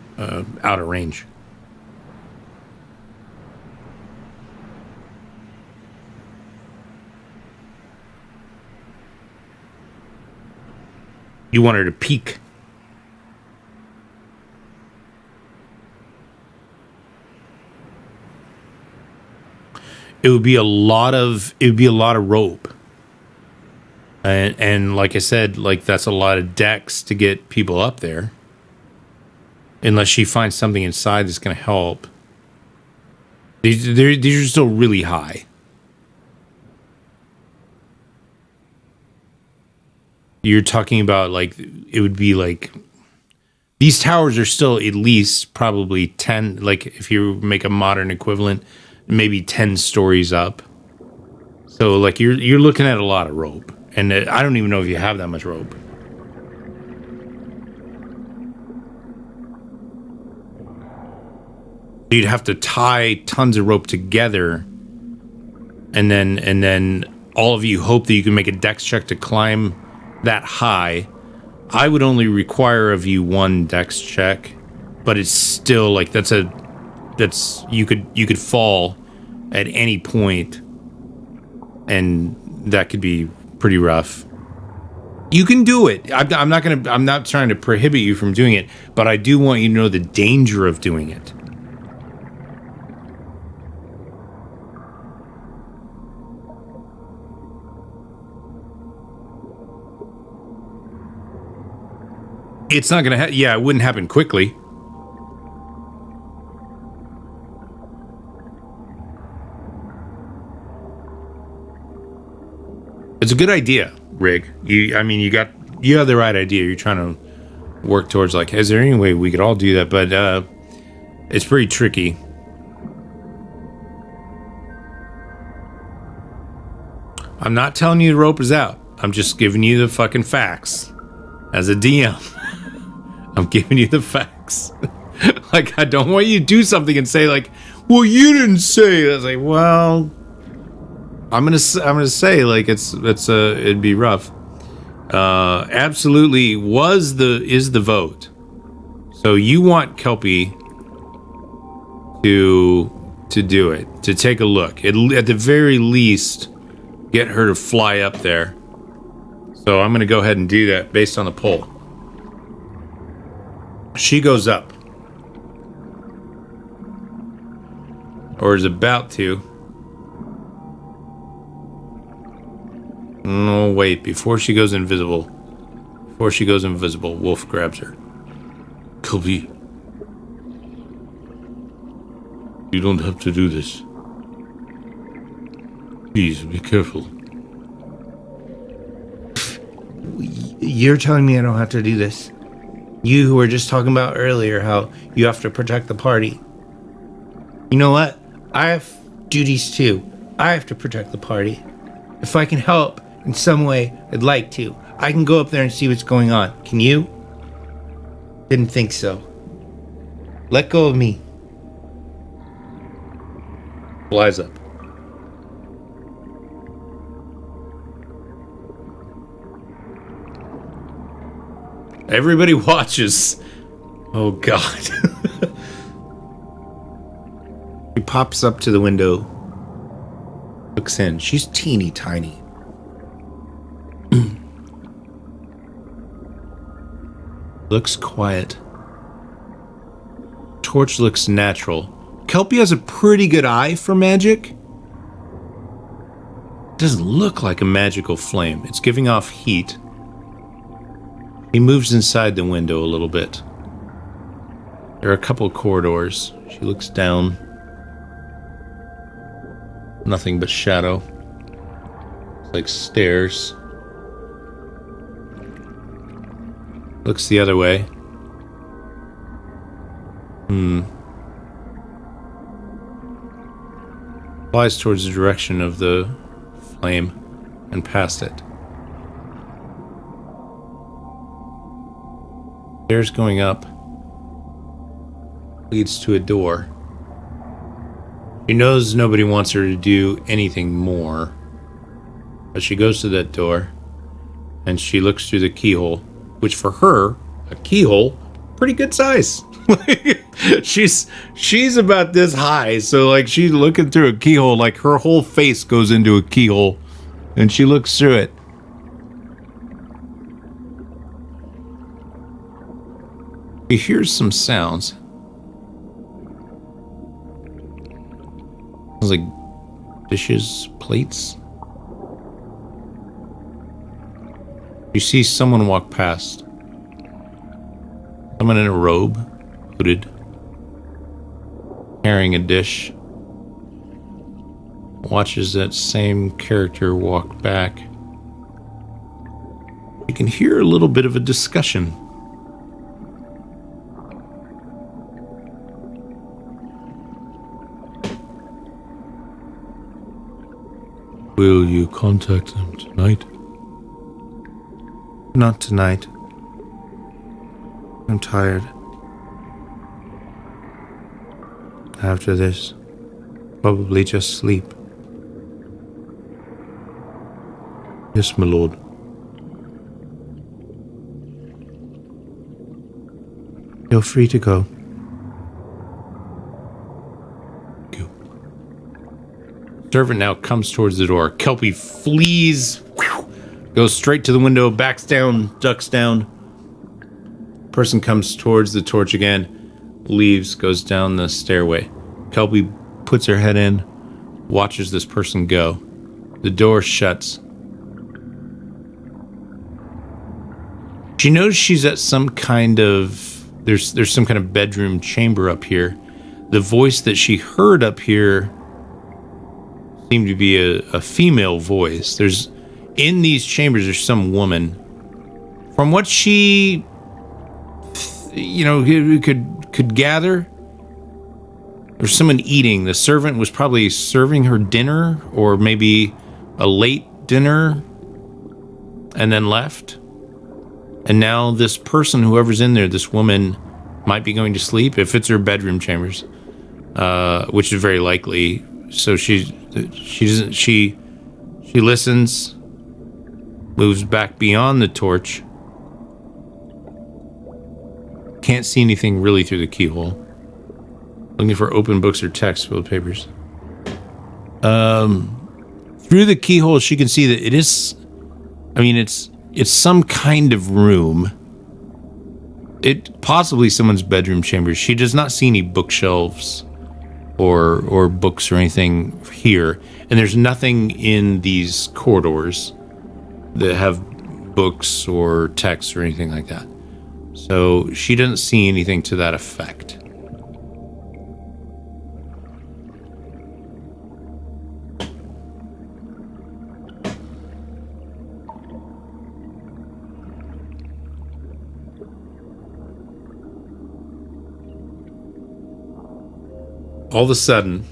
out of range. You want her to peek. It would be a lot of rope. And like I said, like that's a lot of decks to get people up there. Unless she finds something inside that's going to help. These are still really high. You're talking about like it would be like these towers are still at least probably 10, like if you make a modern equivalent, maybe 10 stories up. So like you're looking at a lot of rope, and I don't even know if you have that much rope. You'd have to tie tons of rope together, and then all of you hope that you can make a dex check to climb that high. I would only require of you one dex check, but it's still like you could fall at any point, and that could be pretty rough. You can do it. I'm not trying to prohibit you from doing it, but I do want you to know the danger of doing it. It's not going to it wouldn't happen quickly. It's a good idea, Rig. You have the right idea. You're trying to work towards like, is there any way we could all do that? But it's pretty tricky. I'm not telling you the rope is out. I'm just giving you the fucking facts. As a DM, I'm giving you the facts. Like, I don't want you to do something and say like, well, you didn't say. I was like, well, I'm gonna say like it'd be rough. Absolutely is the vote. So you want Kelpie to do it, to take a look. At the very least, get her to fly up there. So I'm going to go ahead and do that based on the poll. She goes up. Or is about to. No, wait. Before she goes invisible, Wolf grabs her.
Kelpie, you don't have to do this. Please, be careful.
You're telling me I don't have to do this? You who were just talking about earlier how you have to protect the party. You know what? I duties too. I have to protect the party. If I can help in some way, I'd like to. I can go up there and see what's going on. Can you? Didn't think so. Let go of me.
Flies up. Everybody watches. Oh, God. He pops up to the window, looks in. She's teeny tiny. Looks quiet. Torch looks natural. Kelpie has a pretty good eye for magic. Doesn't look like a magical flame. It's giving off heat. He moves inside the window a little bit. There are a couple corridors. She looks down. Nothing but shadow. It's like stairs. Looks the other way. Flies towards the direction of the flame and past it. Stairs going up leads to a door. She knows nobody wants her to do anything more, but she goes to that door and she looks through the keyhole, which for her, a keyhole, pretty good size. she's about this high, so like she's looking through a keyhole, like her whole face goes into a keyhole, and she looks through it. She hears some sounds. Sounds like dishes, plates. You see someone walk past. Someone in a robe, hooded, carrying a dish. Watches that same character walk back. You can hear a little bit of a discussion.
Will you contact them tonight?
Not tonight. I'm tired. After this, probably just sleep.
Yes, my lord.
You're free to go.
Thank you.
Servant now comes towards the door. Kelpie flees, goes straight to the window, backs down, ducks down. Person comes towards the torch again, leaves, goes down the stairway. Kelpie puts her head in, watches this person go. The door shuts. She knows she's at some kind of... There's some kind of bedroom chamber up here. The voice that she heard up here seemed to be a female voice. In these chambers, there's some woman. From what she... could gather, there's someone eating. The servant was probably serving her dinner, or maybe a late dinner, and then left. And now this person, whoever's in there, this woman, might be going to sleep if it's her bedroom chambers, which is very likely. So she listens, moves back beyond the torch. Can't see anything really through the keyhole. Looking for open books or text filled papers. Through the keyhole, she can see that it is... it's some kind of room. It possibly someone's bedroom chamber. She does not see any bookshelves or books or anything here. And there's nothing in these corridors that have books or text or anything like that. So she doesn't see anything to that effect. All of a sudden,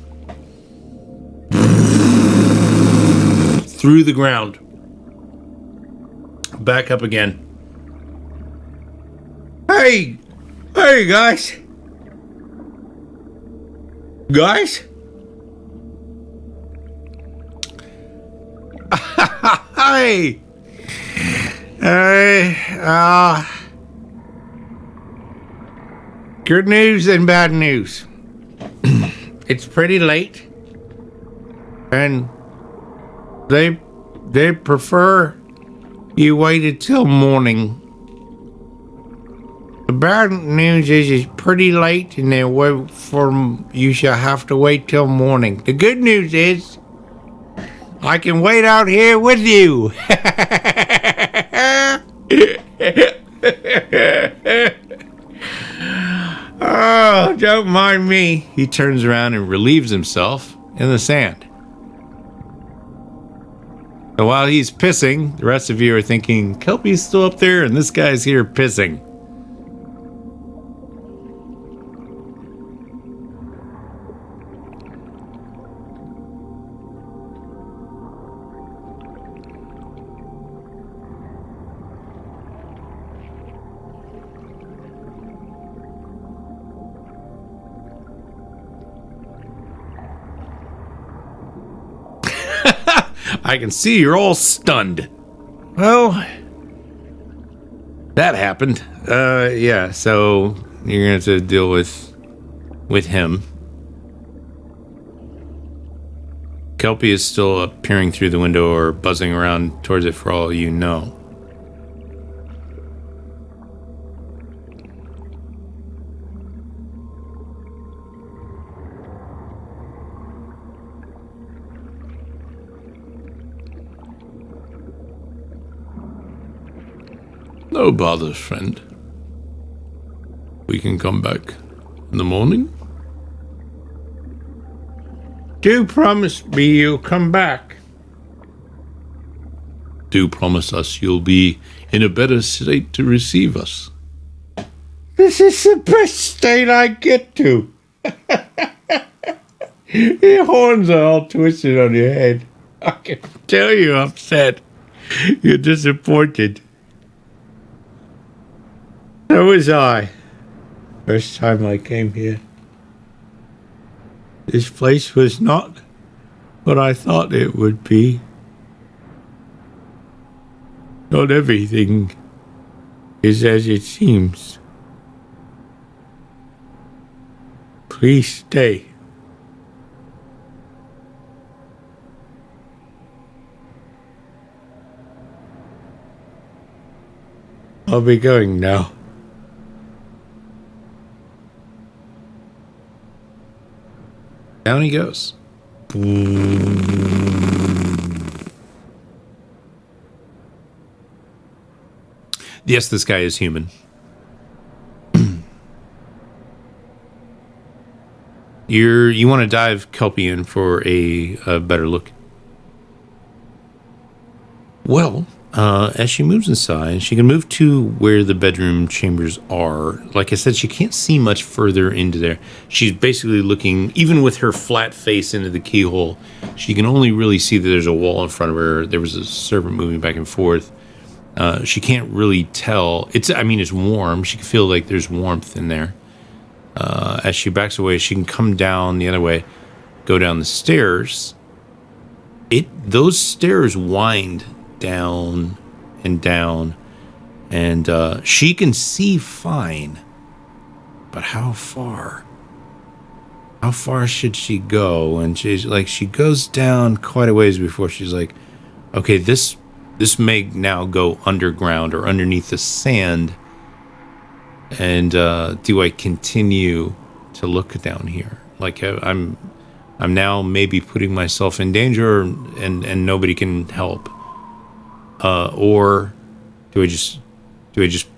through the ground. Back up again. Hey, guys. Guys? Hey. Good news and bad news. It's pretty late, and they prefer you waited till morning. The bad news is it's pretty late, and you shall have to wait till morning. The good news is I can wait out here with you. Oh, don't mind me. He turns around and relieves himself in the sand. So while he's pissing, the rest of you are thinking, Kelpie's still up there and this guy's here pissing. I can see you're all stunned. Well, that happened. Yeah, so you're gonna have to deal with him. Kelpie is still peering through the window or buzzing around towards it for all you know.
No bother, friend. We can come back in the morning.
Do promise me you'll come back.
Do promise us you'll be in a better state to receive us.
This is the best state I get to. Your horns are all twisted on your head. I can tell you're upset. You're disappointed. So was I. First time I came here. This place was not what I thought it would be. Not everything is as it seems. Please stay. I'll be going now.
Down he goes. Yes, this guy is human. You want to dive Kelpie in for a better look. Well, as she moves inside, she can move to where the bedroom chambers are. Like I said, she can't see much further into there. She's basically looking, even with her flat face into the keyhole, she can only really see that there's a wall in front of her. There was a servant moving back and forth. She can't really tell. It's warm. She can feel like there's warmth in there. As she backs away, she can come down the other way, go down the stairs. Those stairs wind down and down, and she can see fine, but how far should she go? And she goes down quite a ways before she's like, okay, this may now go underground or underneath the sand. And do I continue to look down here? Like I'm now maybe putting myself in danger, and nobody can help. Or do I just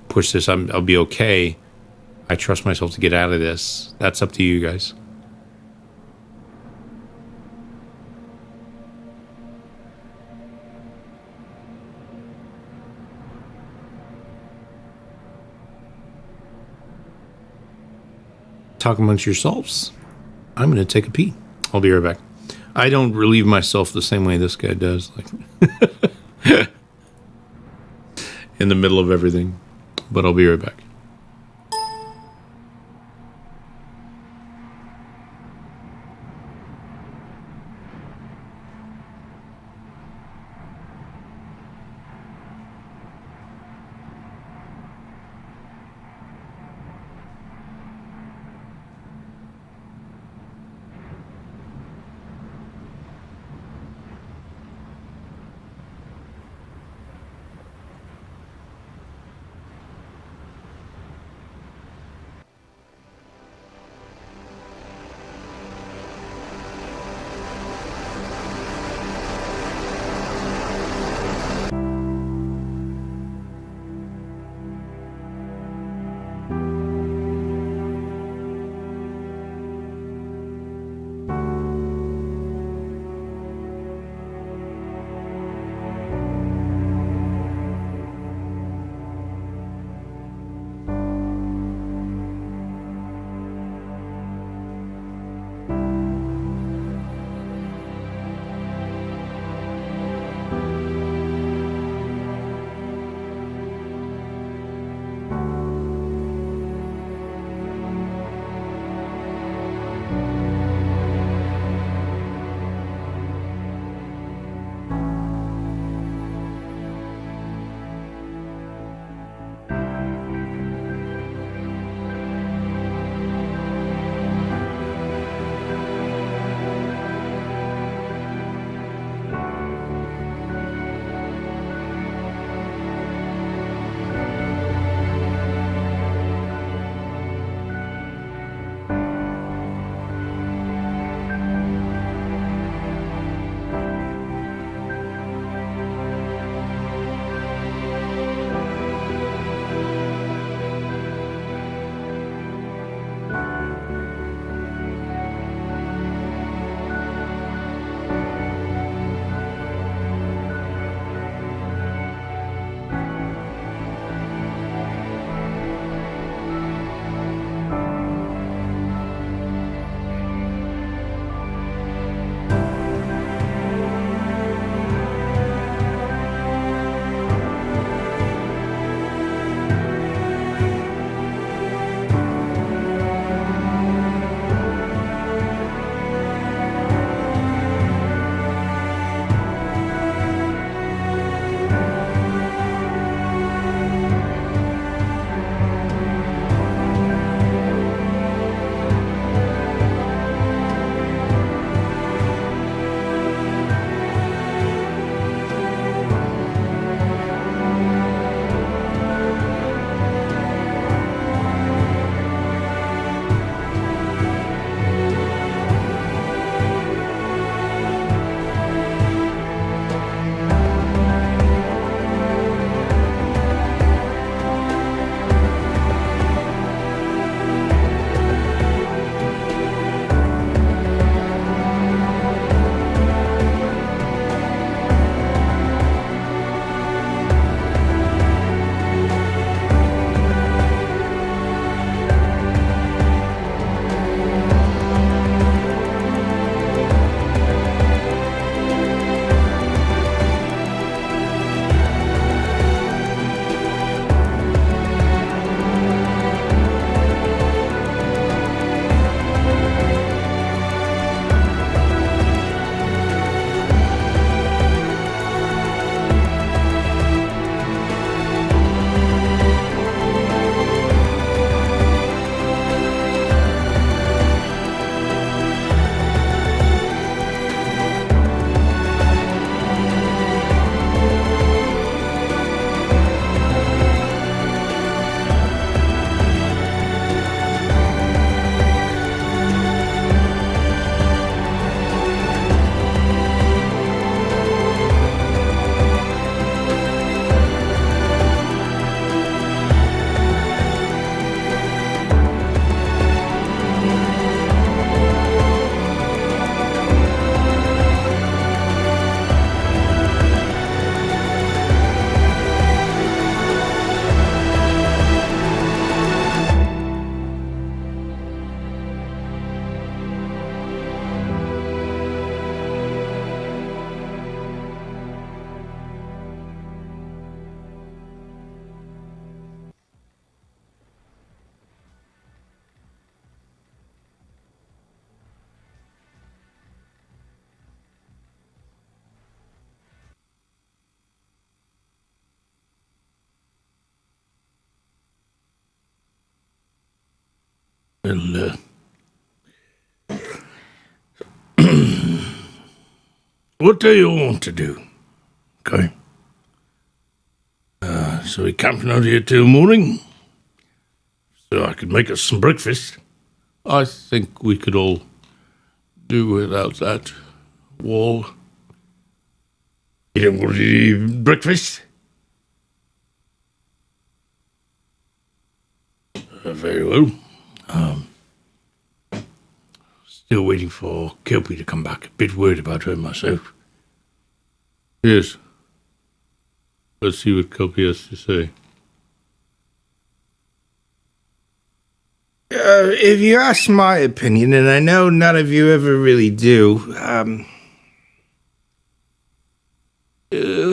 push this? I'll be okay. I trust myself to get out of this. That's up to you guys. Talk amongst yourselves. I'm going to take a pee. I'll be right back. I don't relieve myself the same way this guy does, like in the middle of everything. But I'll be right back.
Well, what do you want to do? Okay. So we camping out here till morning, so I could make us some breakfast.
I think we could all do without that wall.
You don't want to eat breakfast? Very well. Still waiting for Kelpie to come back. A bit worried about her myself.
Yes. Let's see what Kelpie has to say.
If you ask my opinion, and I know none of you ever really do,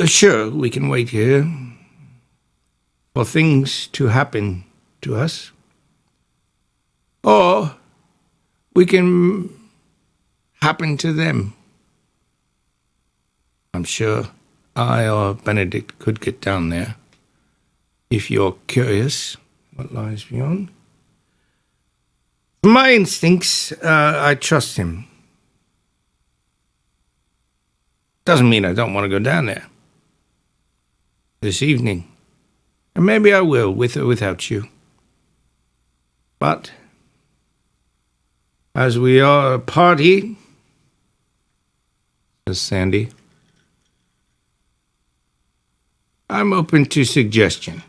sure, we can wait here for things to happen to us. Or we can happen to them. I'm sure I or Benedict could get down there if you're curious what lies beyond. My instincts, I trust him. Doesn't mean I don't want to go down there this evening. And maybe I will, with or without you. But as we are a party, says Sandy, I'm open to suggestion.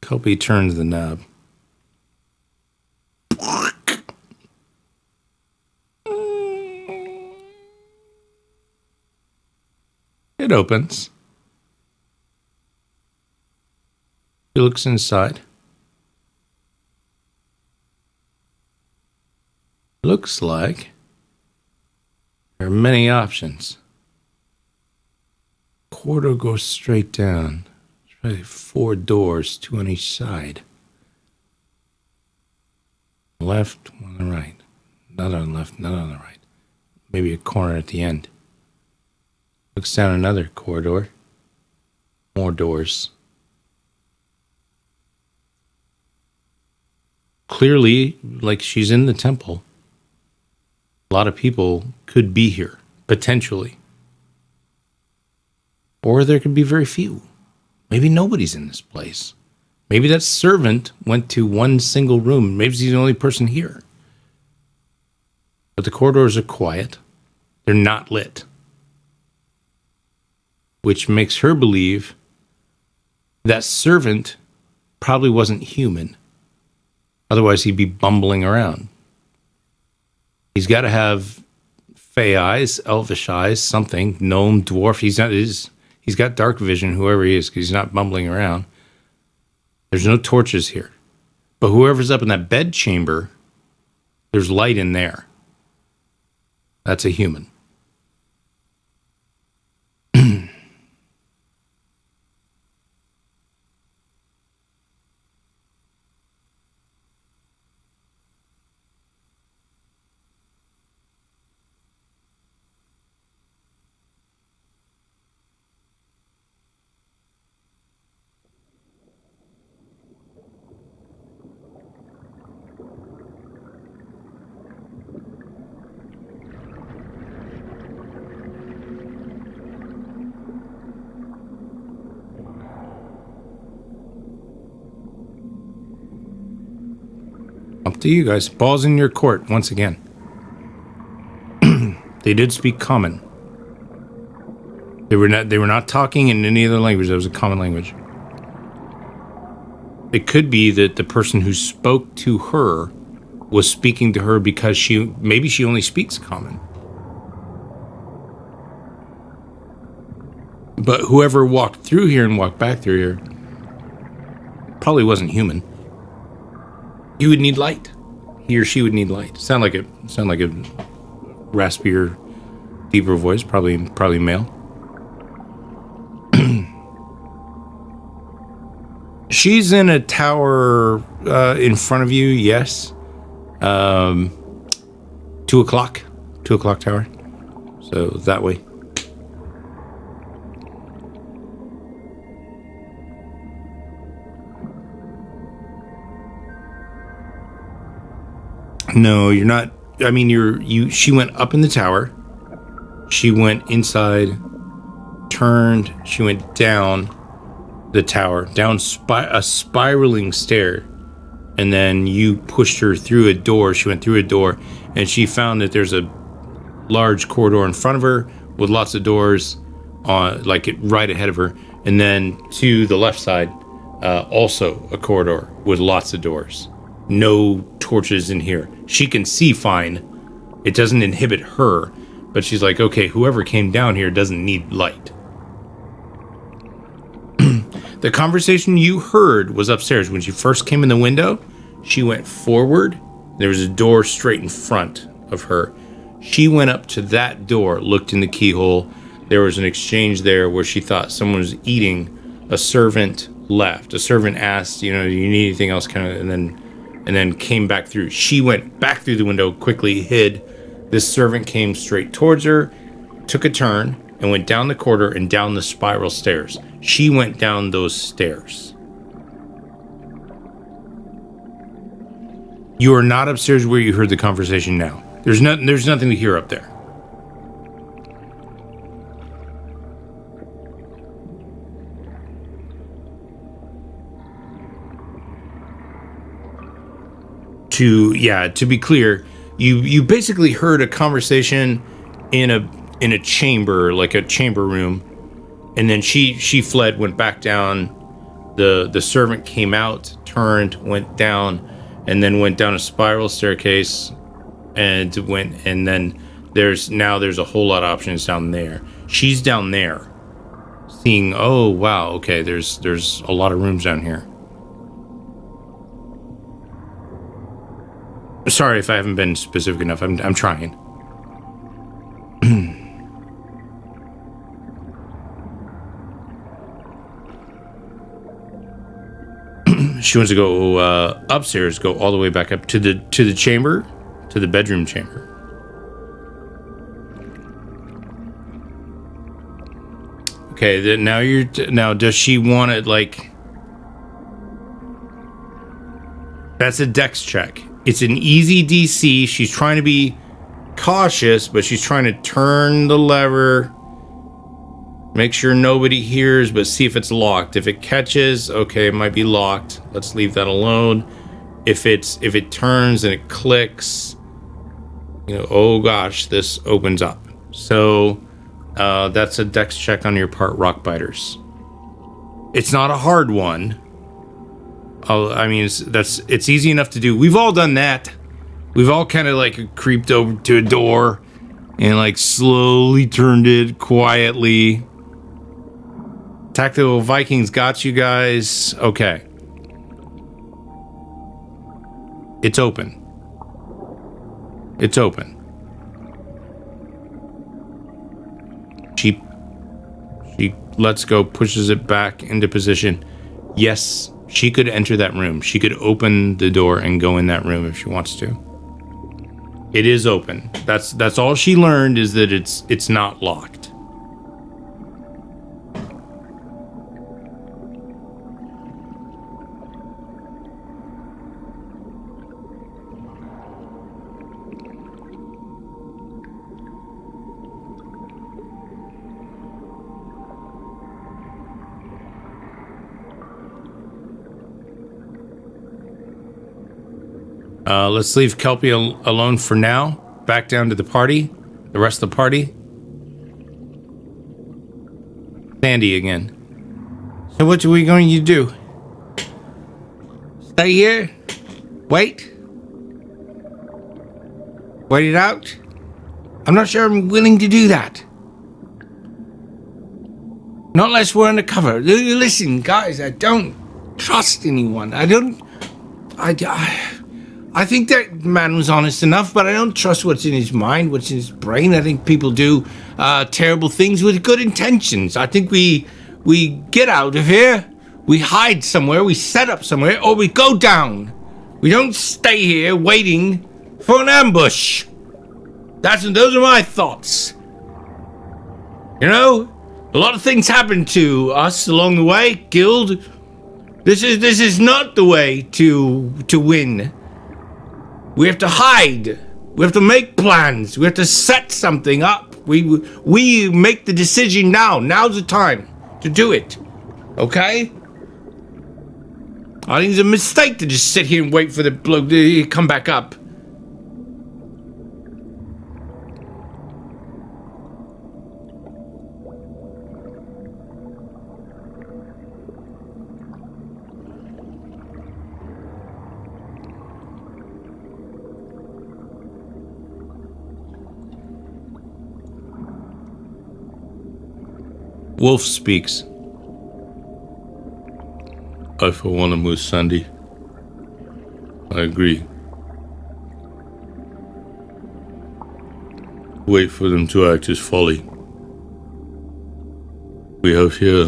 Kelpie turns the knob. It opens. He looks inside. Looks like there are many options. Corridor goes straight down. There's probably 4 doors, 2 on each side. Left, one on the right. Not on the left, not on the right. Maybe a corner at the end. Looks down another corridor. More doors. Clearly, like she's in the temple. A lot of people could be here, potentially. Or there could be very few. Maybe nobody's in this place. Maybe that servant went to one single room. Maybe he's the only person here. But the corridors are quiet. They're not lit. Which makes her believe that servant probably wasn't human. Otherwise, he'd be bumbling around. He's got to have fey eyes, elvish eyes, something, gnome, dwarf. He's got dark vision, whoever he is, because he's not bumbling around. There's no torches here. But whoever's up in that bed chamber, there's light in there. That's a human. Up to you guys. Ball's in your court once again. They did speak common. They were not talking in any other language. That was a common language. It could be that the person who spoke to her was speaking to her because maybe she only speaks common. But whoever walked through here and walked back through here probably wasn't human. You would need light. He or she would need light. Sound like a raspier, deeper voice, probably male. She's in a tower in front of you, yes. 2 o'clock. 2 o'clock tower. So that way. No, you're not. I mean, she went up in the tower. She went inside, turned, she went down the tower, down a spiraling stair. And then you pushed her through a door. She went through a door, and she found that there's a large corridor in front of her with lots of doors, right ahead of her. And then to the left side, also a corridor with lots of doors. No torches in here. She can see fine. It doesn't inhibit her, but she's like, okay, whoever came down here doesn't need light. The conversation you heard was upstairs. When she first came in the window, she went forward. There was a door straight in front of her. She went up to that door, looked in the keyhole. There was an exchange there where she thought someone was eating. A servant left. A servant asked, do you need anything else? And then came back through. She went back through the window, quickly hid. This servant came straight towards her, took a turn, and went down the corridor and down the spiral stairs. She went down those stairs. You are not upstairs where you heard the conversation now. There's nothing to hear up there. To be clear, you basically heard a conversation in a chamber, like a chamber room, and then she fled, went back down. The servant came out, turned, went down, and then went down a spiral staircase, and then there's a whole lot of options down there. She's down there, seeing, oh wow, okay, there's a lot of rooms down here. Sorry if I haven't been specific enough. I'm trying. She wants to go upstairs, go all the way back up to the chamber, to the bedroom chamber. Okay, now does she want it like? That's a dex check. It's an easy DC. She's trying to be cautious, but she's trying to turn the lever, make sure nobody hears, but see if it's locked. If it catches, okay, it might be locked. Let's leave that alone. If it turns and it clicks, oh gosh, this opens up. So that's a dex check on your part, Rockbiters. It's not a hard one. I mean, it's easy enough to do. We've all done that. We've all kind of like creeped over to a door and like slowly turned it quietly. Tactical Vikings got you guys. Okay. It's open. It's open. She lets go, pushes it back into position. Yes. She could enter that room. She could open the door and go in that room if she wants to. It is open. That's all she learned, is that it's not locked. Let's leave Kelpie alone for now. Back down to the party. The rest of the party. Sandy again. So what are we going to do? Stay here? Wait? Wait it out? I'm not sure I'm willing to do that. Not unless we're undercover. Listen, guys, I don't trust anyone. I think that man was honest enough, but I don't trust what's in his mind, what's in his brain. I think people do terrible things with good intentions. I think we get out of here, we hide somewhere, we set up somewhere, or we go down. We don't stay here waiting for an ambush. Those are my thoughts. A lot of things happen to us along the way, Guild. This is not the way to win.
We have to hide. We have to make plans. We have to set something up. We make the decision now. Now's the time to do it. Okay? I think it's a mistake to just sit here and wait for the bloke to come back up.
Wolf speaks. I, for one, am with Sandy. I agree. Wait for them to act is folly. We have here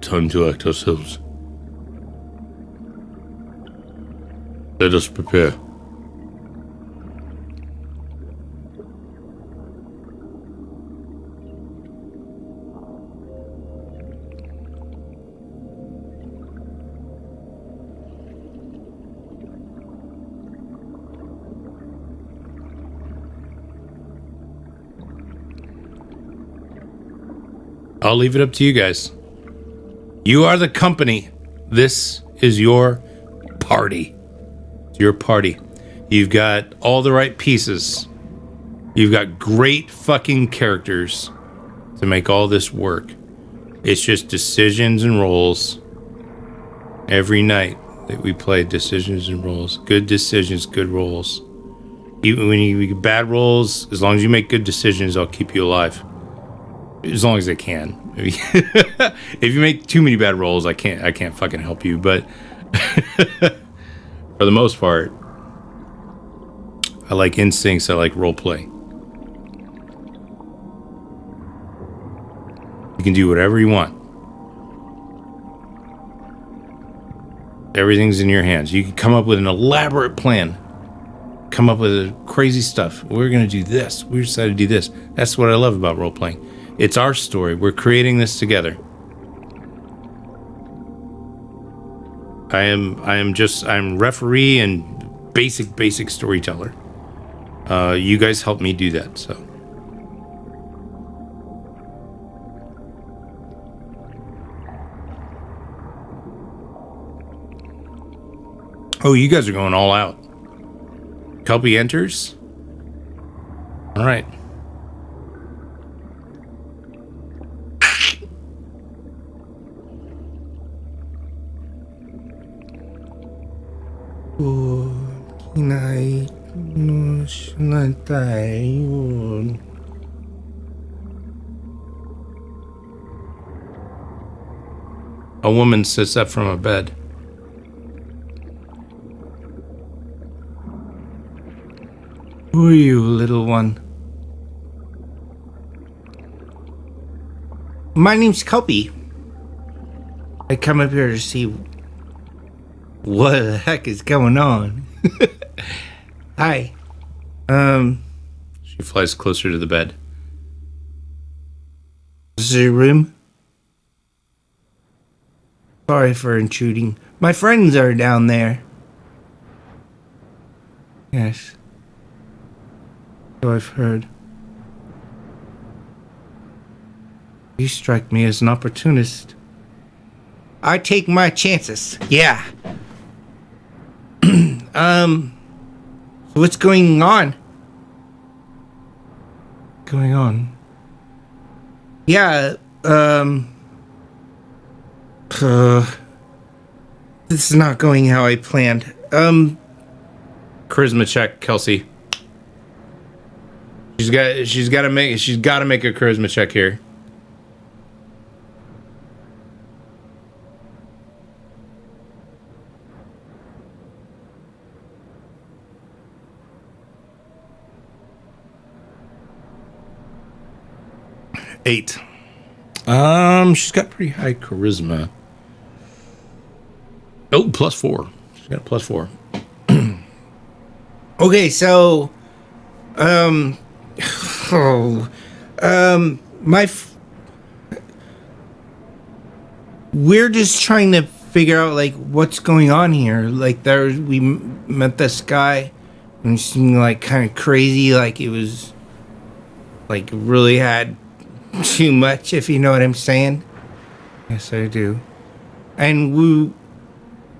time to act ourselves. Let us prepare. I'll leave it up to you guys. You are the company. This is your party. It's your party. You've got all the right pieces. You've got great fucking characters to make all this work. It's just decisions and roles. Every night that we play decisions and roles. Good decisions, good roles. Even when you get bad roles, as long as you make good decisions, I'll keep you alive. As long as they can. If you make too many bad rolls, I can't fucking help you. But for the most part, I like instincts. I like role play. You can do whatever you want. Everything's in your hands. You can come up with an elaborate plan. Come up with crazy stuff. We're gonna do this. We decided to do this. That's what I love about role playing. It's our story. We're creating this together. I'm referee and basic storyteller. You guys help me do that, so. Oh, you guys are going all out. Kelpie enters. All right. A woman sits up from a bed. Who are you, little one?
My name's Kelpie. I come up here to see what the heck is going on. Hi.
She flies closer to the bed.
This is your room? Sorry for intruding. My friends are down there. Yes. So I've heard. You strike me as an opportunist. I take my chances. Yeah. So what's going on? Going on? Yeah, this is not going how I planned.
Charisma check, Kelsey. She's got to make a charisma check here. Eight. She's got pretty high charisma. Oh, +4. She's got a +4.
Okay, so, we're just trying to figure out like what's going on here. Like we met this guy, and he seemed like kind of crazy. Like it was like really had too much, if you know what I'm saying. Yes, I do. And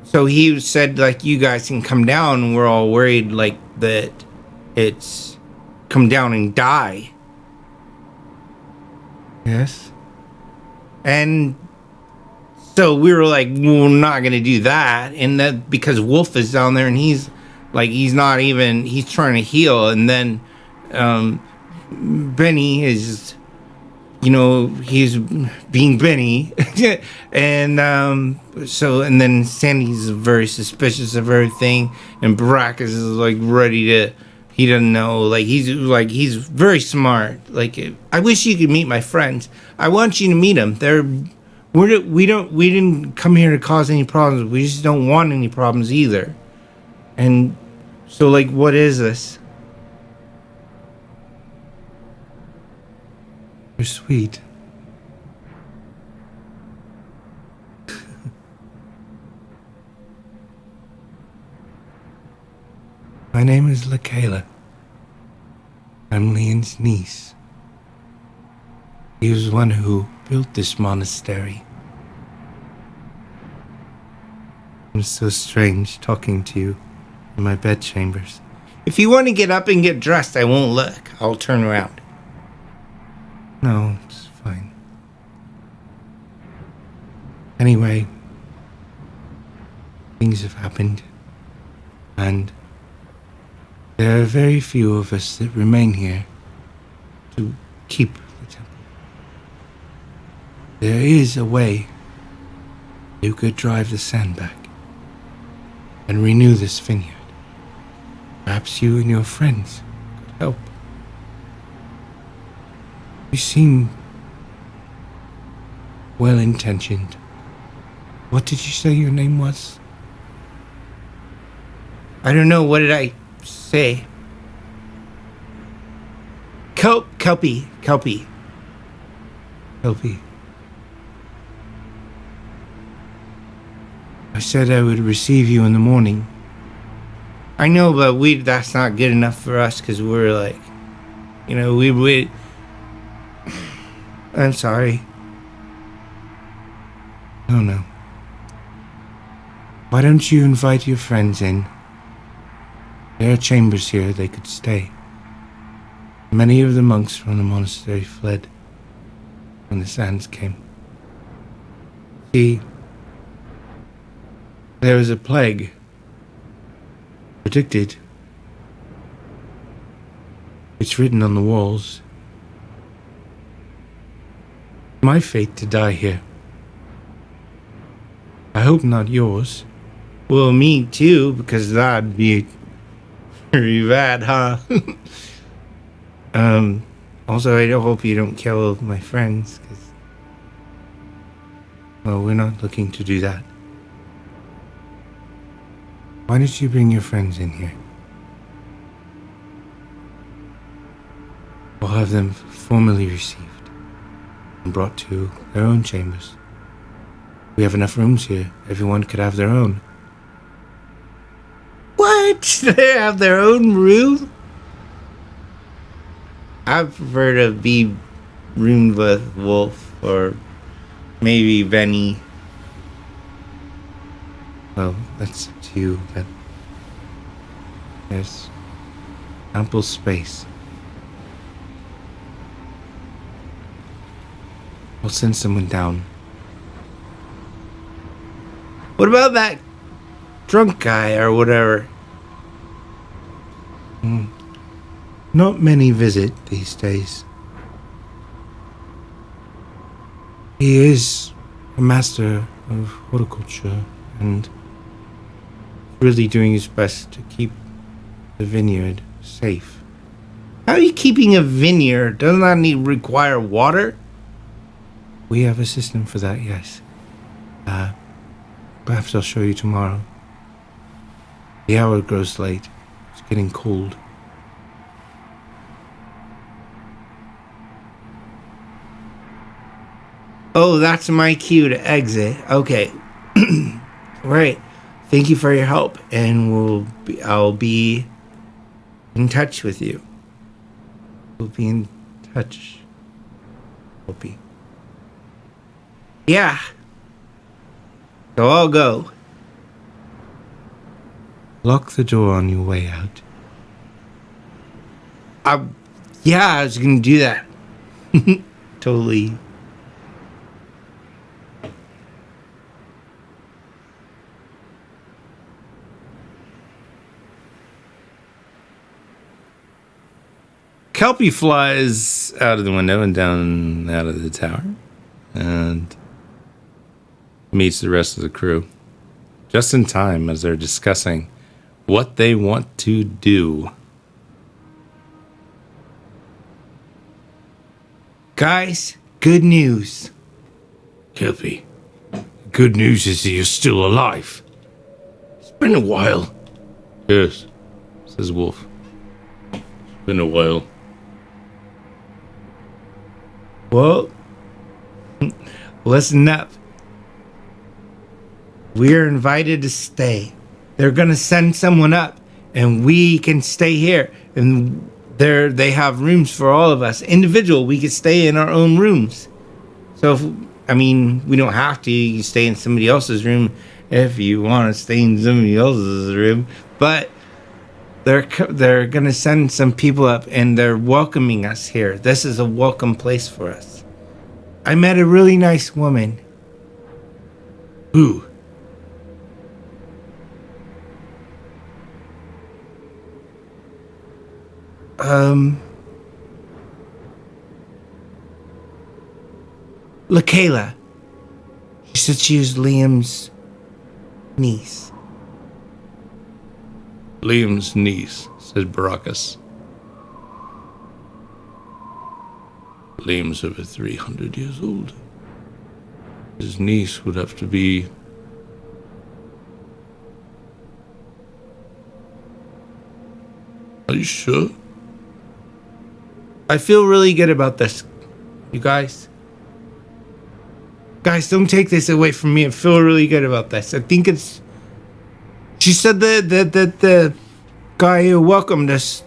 so he said like you guys can come down. And we're all worried like that it's come down and die. Yes. And so we were like, we're not gonna do that, and that because Wolf is down there, and he's trying to heal, and then Benny is, he's being Benny, and and then Sandy's very suspicious of everything, and Baracus is like ready to. He doesn't know, he's very smart. Like, I wish you could meet my friends. I want you to meet them. We didn't come here to cause any problems. We just don't want any problems either. And so, like, what is this? You're sweet. My name is LaKayla. I'm Leon's niece. He was one who built this monastery. It's so strange talking to you in my bedchambers. If you want to get up and get dressed, I won't look. I'll turn around. No, it's fine. Anyway, things have happened, and there are very few of us that remain here to keep the temple. There is a way you could drive the sand back and renew this vineyard. Perhaps you and your friends could help. You seem well-intentioned. What did you say your name was? I don't know. What did I say? Kelpie. I said I would receive you in the morning. I know, but that's not good enough for us, because we're like, we I'm sorry. Oh no. Why don't you invite your friends in? There are chambers here they could stay. Many of the monks from the monastery fled when the sands came. See, there was a plague predicted. It's written on the walls. My fate to die here. I hope not yours. Well, me too, because that'd be pretty bad, huh? Also, I hope you don't kill my friends, because, well, we're not looking to do that. Why don't you bring your friends in here? We'll have them formally received and brought to their own chambers. We have enough rooms here. Everyone could have their own. What? They have their own room? I prefer to be roomed with Wolf or maybe Benny. Well, that's up to you, but there's ample space. I'll send someone down. What about that drunk guy or whatever? Not many visit these days. He is a master of horticulture and really doing his best to keep the vineyard safe. How are you keeping a vineyard? Doesn't that require water? We have a system for that, yes. Perhaps I'll show you tomorrow. The hour grows late. It's getting cold. Oh, that's my cue to exit. Okay. Right. Thank you for your help, and I'll be in touch with you. We'll be in touch. We'll be. Yeah. So I'll go. Lock the door on your way out. I was gonna do that. Totally.
Kelpie flies out of the window and down out of the tower and meets the rest of the crew just in time as they're discussing what they want to do.
Guys, good news.
Kelpie, good news is that you're still alive. It's been a while.
Yes, says Wolf. It's been a while.
Well, listen up. We're invited to stay. They're gonna send someone up, and we can stay here. And they have rooms for all of us. Individual, we can stay in our own rooms. So, we don't have to. You can stay in somebody else's room if you want to stay in somebody else's room. But they're gonna send some people up, and they're welcoming us here. This is a welcome place for us. I met a really nice woman.
Who?
LaKayla. She said she was Liam's niece.
Liam's niece, said Baracus. Liam's over 300 years old. His niece would have to be... Are you sure?
I feel really good about this, you guys. Guys, don't take this away from me. I feel really good about this. I think it's... She said that the guy who welcomed us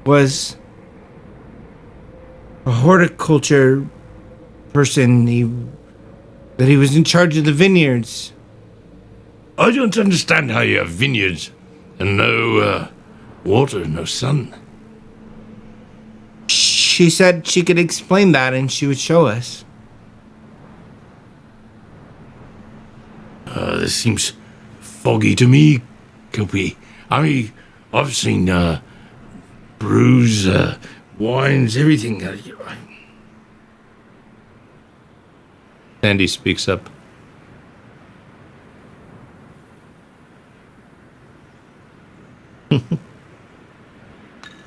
was a horticulture person. That he was in charge of the vineyards.
I don't understand how you have vineyards and no water, no sun.
She said she could explain that and she would show us.
This seems foggy to me, Kelpie. I've seen brews, wines, everything.
Sandy speaks up.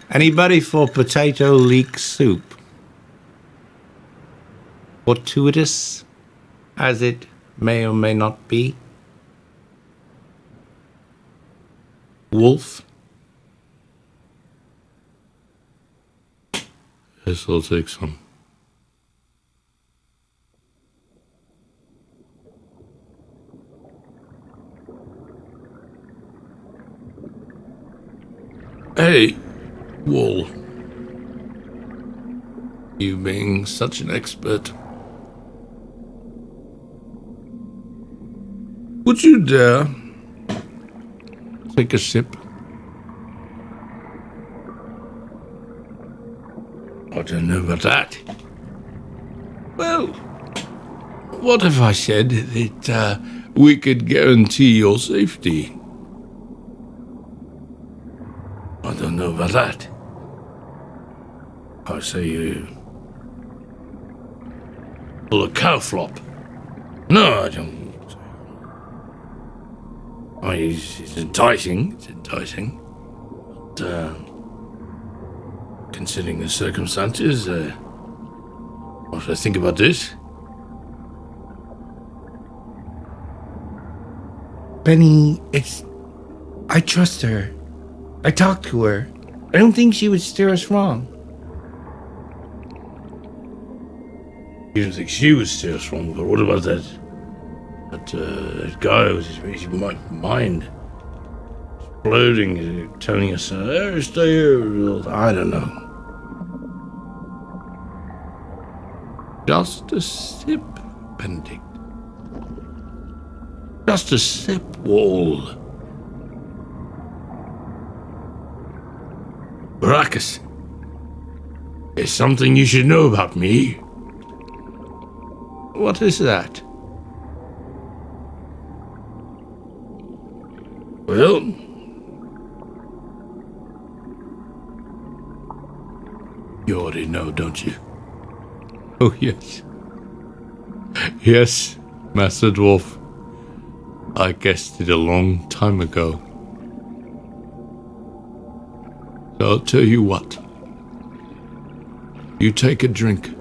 Anybody for potato leek soup? Fortuitous as it may or may not be. Wolf?
Yes, I'll take some. Hey, Wall. You being such an expert. Would you dare take a sip? I don't know about that. Well, what if I said that we could guarantee your safety? I don't know about that. I say you pull a cow flop. No, I don't. I mean, it's enticing. It's enticing. But, considering the circumstances, what should I think about this?
Benny, I trust her. I talked to her. I don't think she would steer us wrong.
You don't think she would steer us wrong, but what about that that guy was his mind exploding, telling us, stay here. I don't know.
Just a sip, Benedict.
Just a sip, Wall. Baracus, there's something you should know about me.
What is that?
Well, you already know, don't you?
Oh, yes. Yes, Master Dwarf. I guessed it a long time ago. So I'll tell you what. You take a drink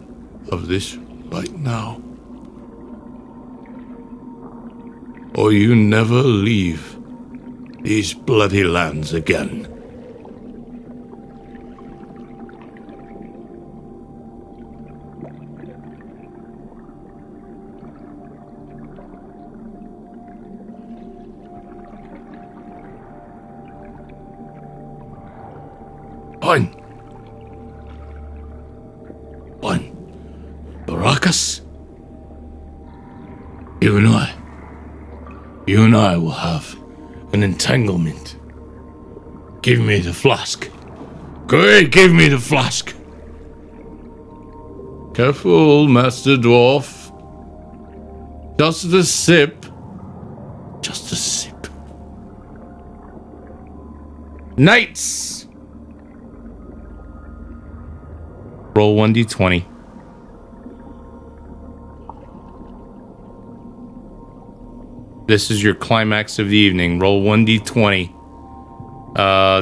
of this right now. Or you never leave these bloody lands again.
Fine. Baracus, you and I will have an entanglement. Give me the flask. Go ahead, give me the flask.
Careful, Master Dwarf. Just a sip.
Just a sip.
Knights! Roll 1d20. This is your climax of the evening. Roll 1d20.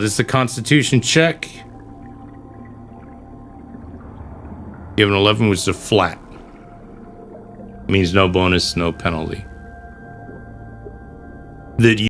This is a constitution check. You have an 11, which is a flat. Means no bonus, no penalty. That you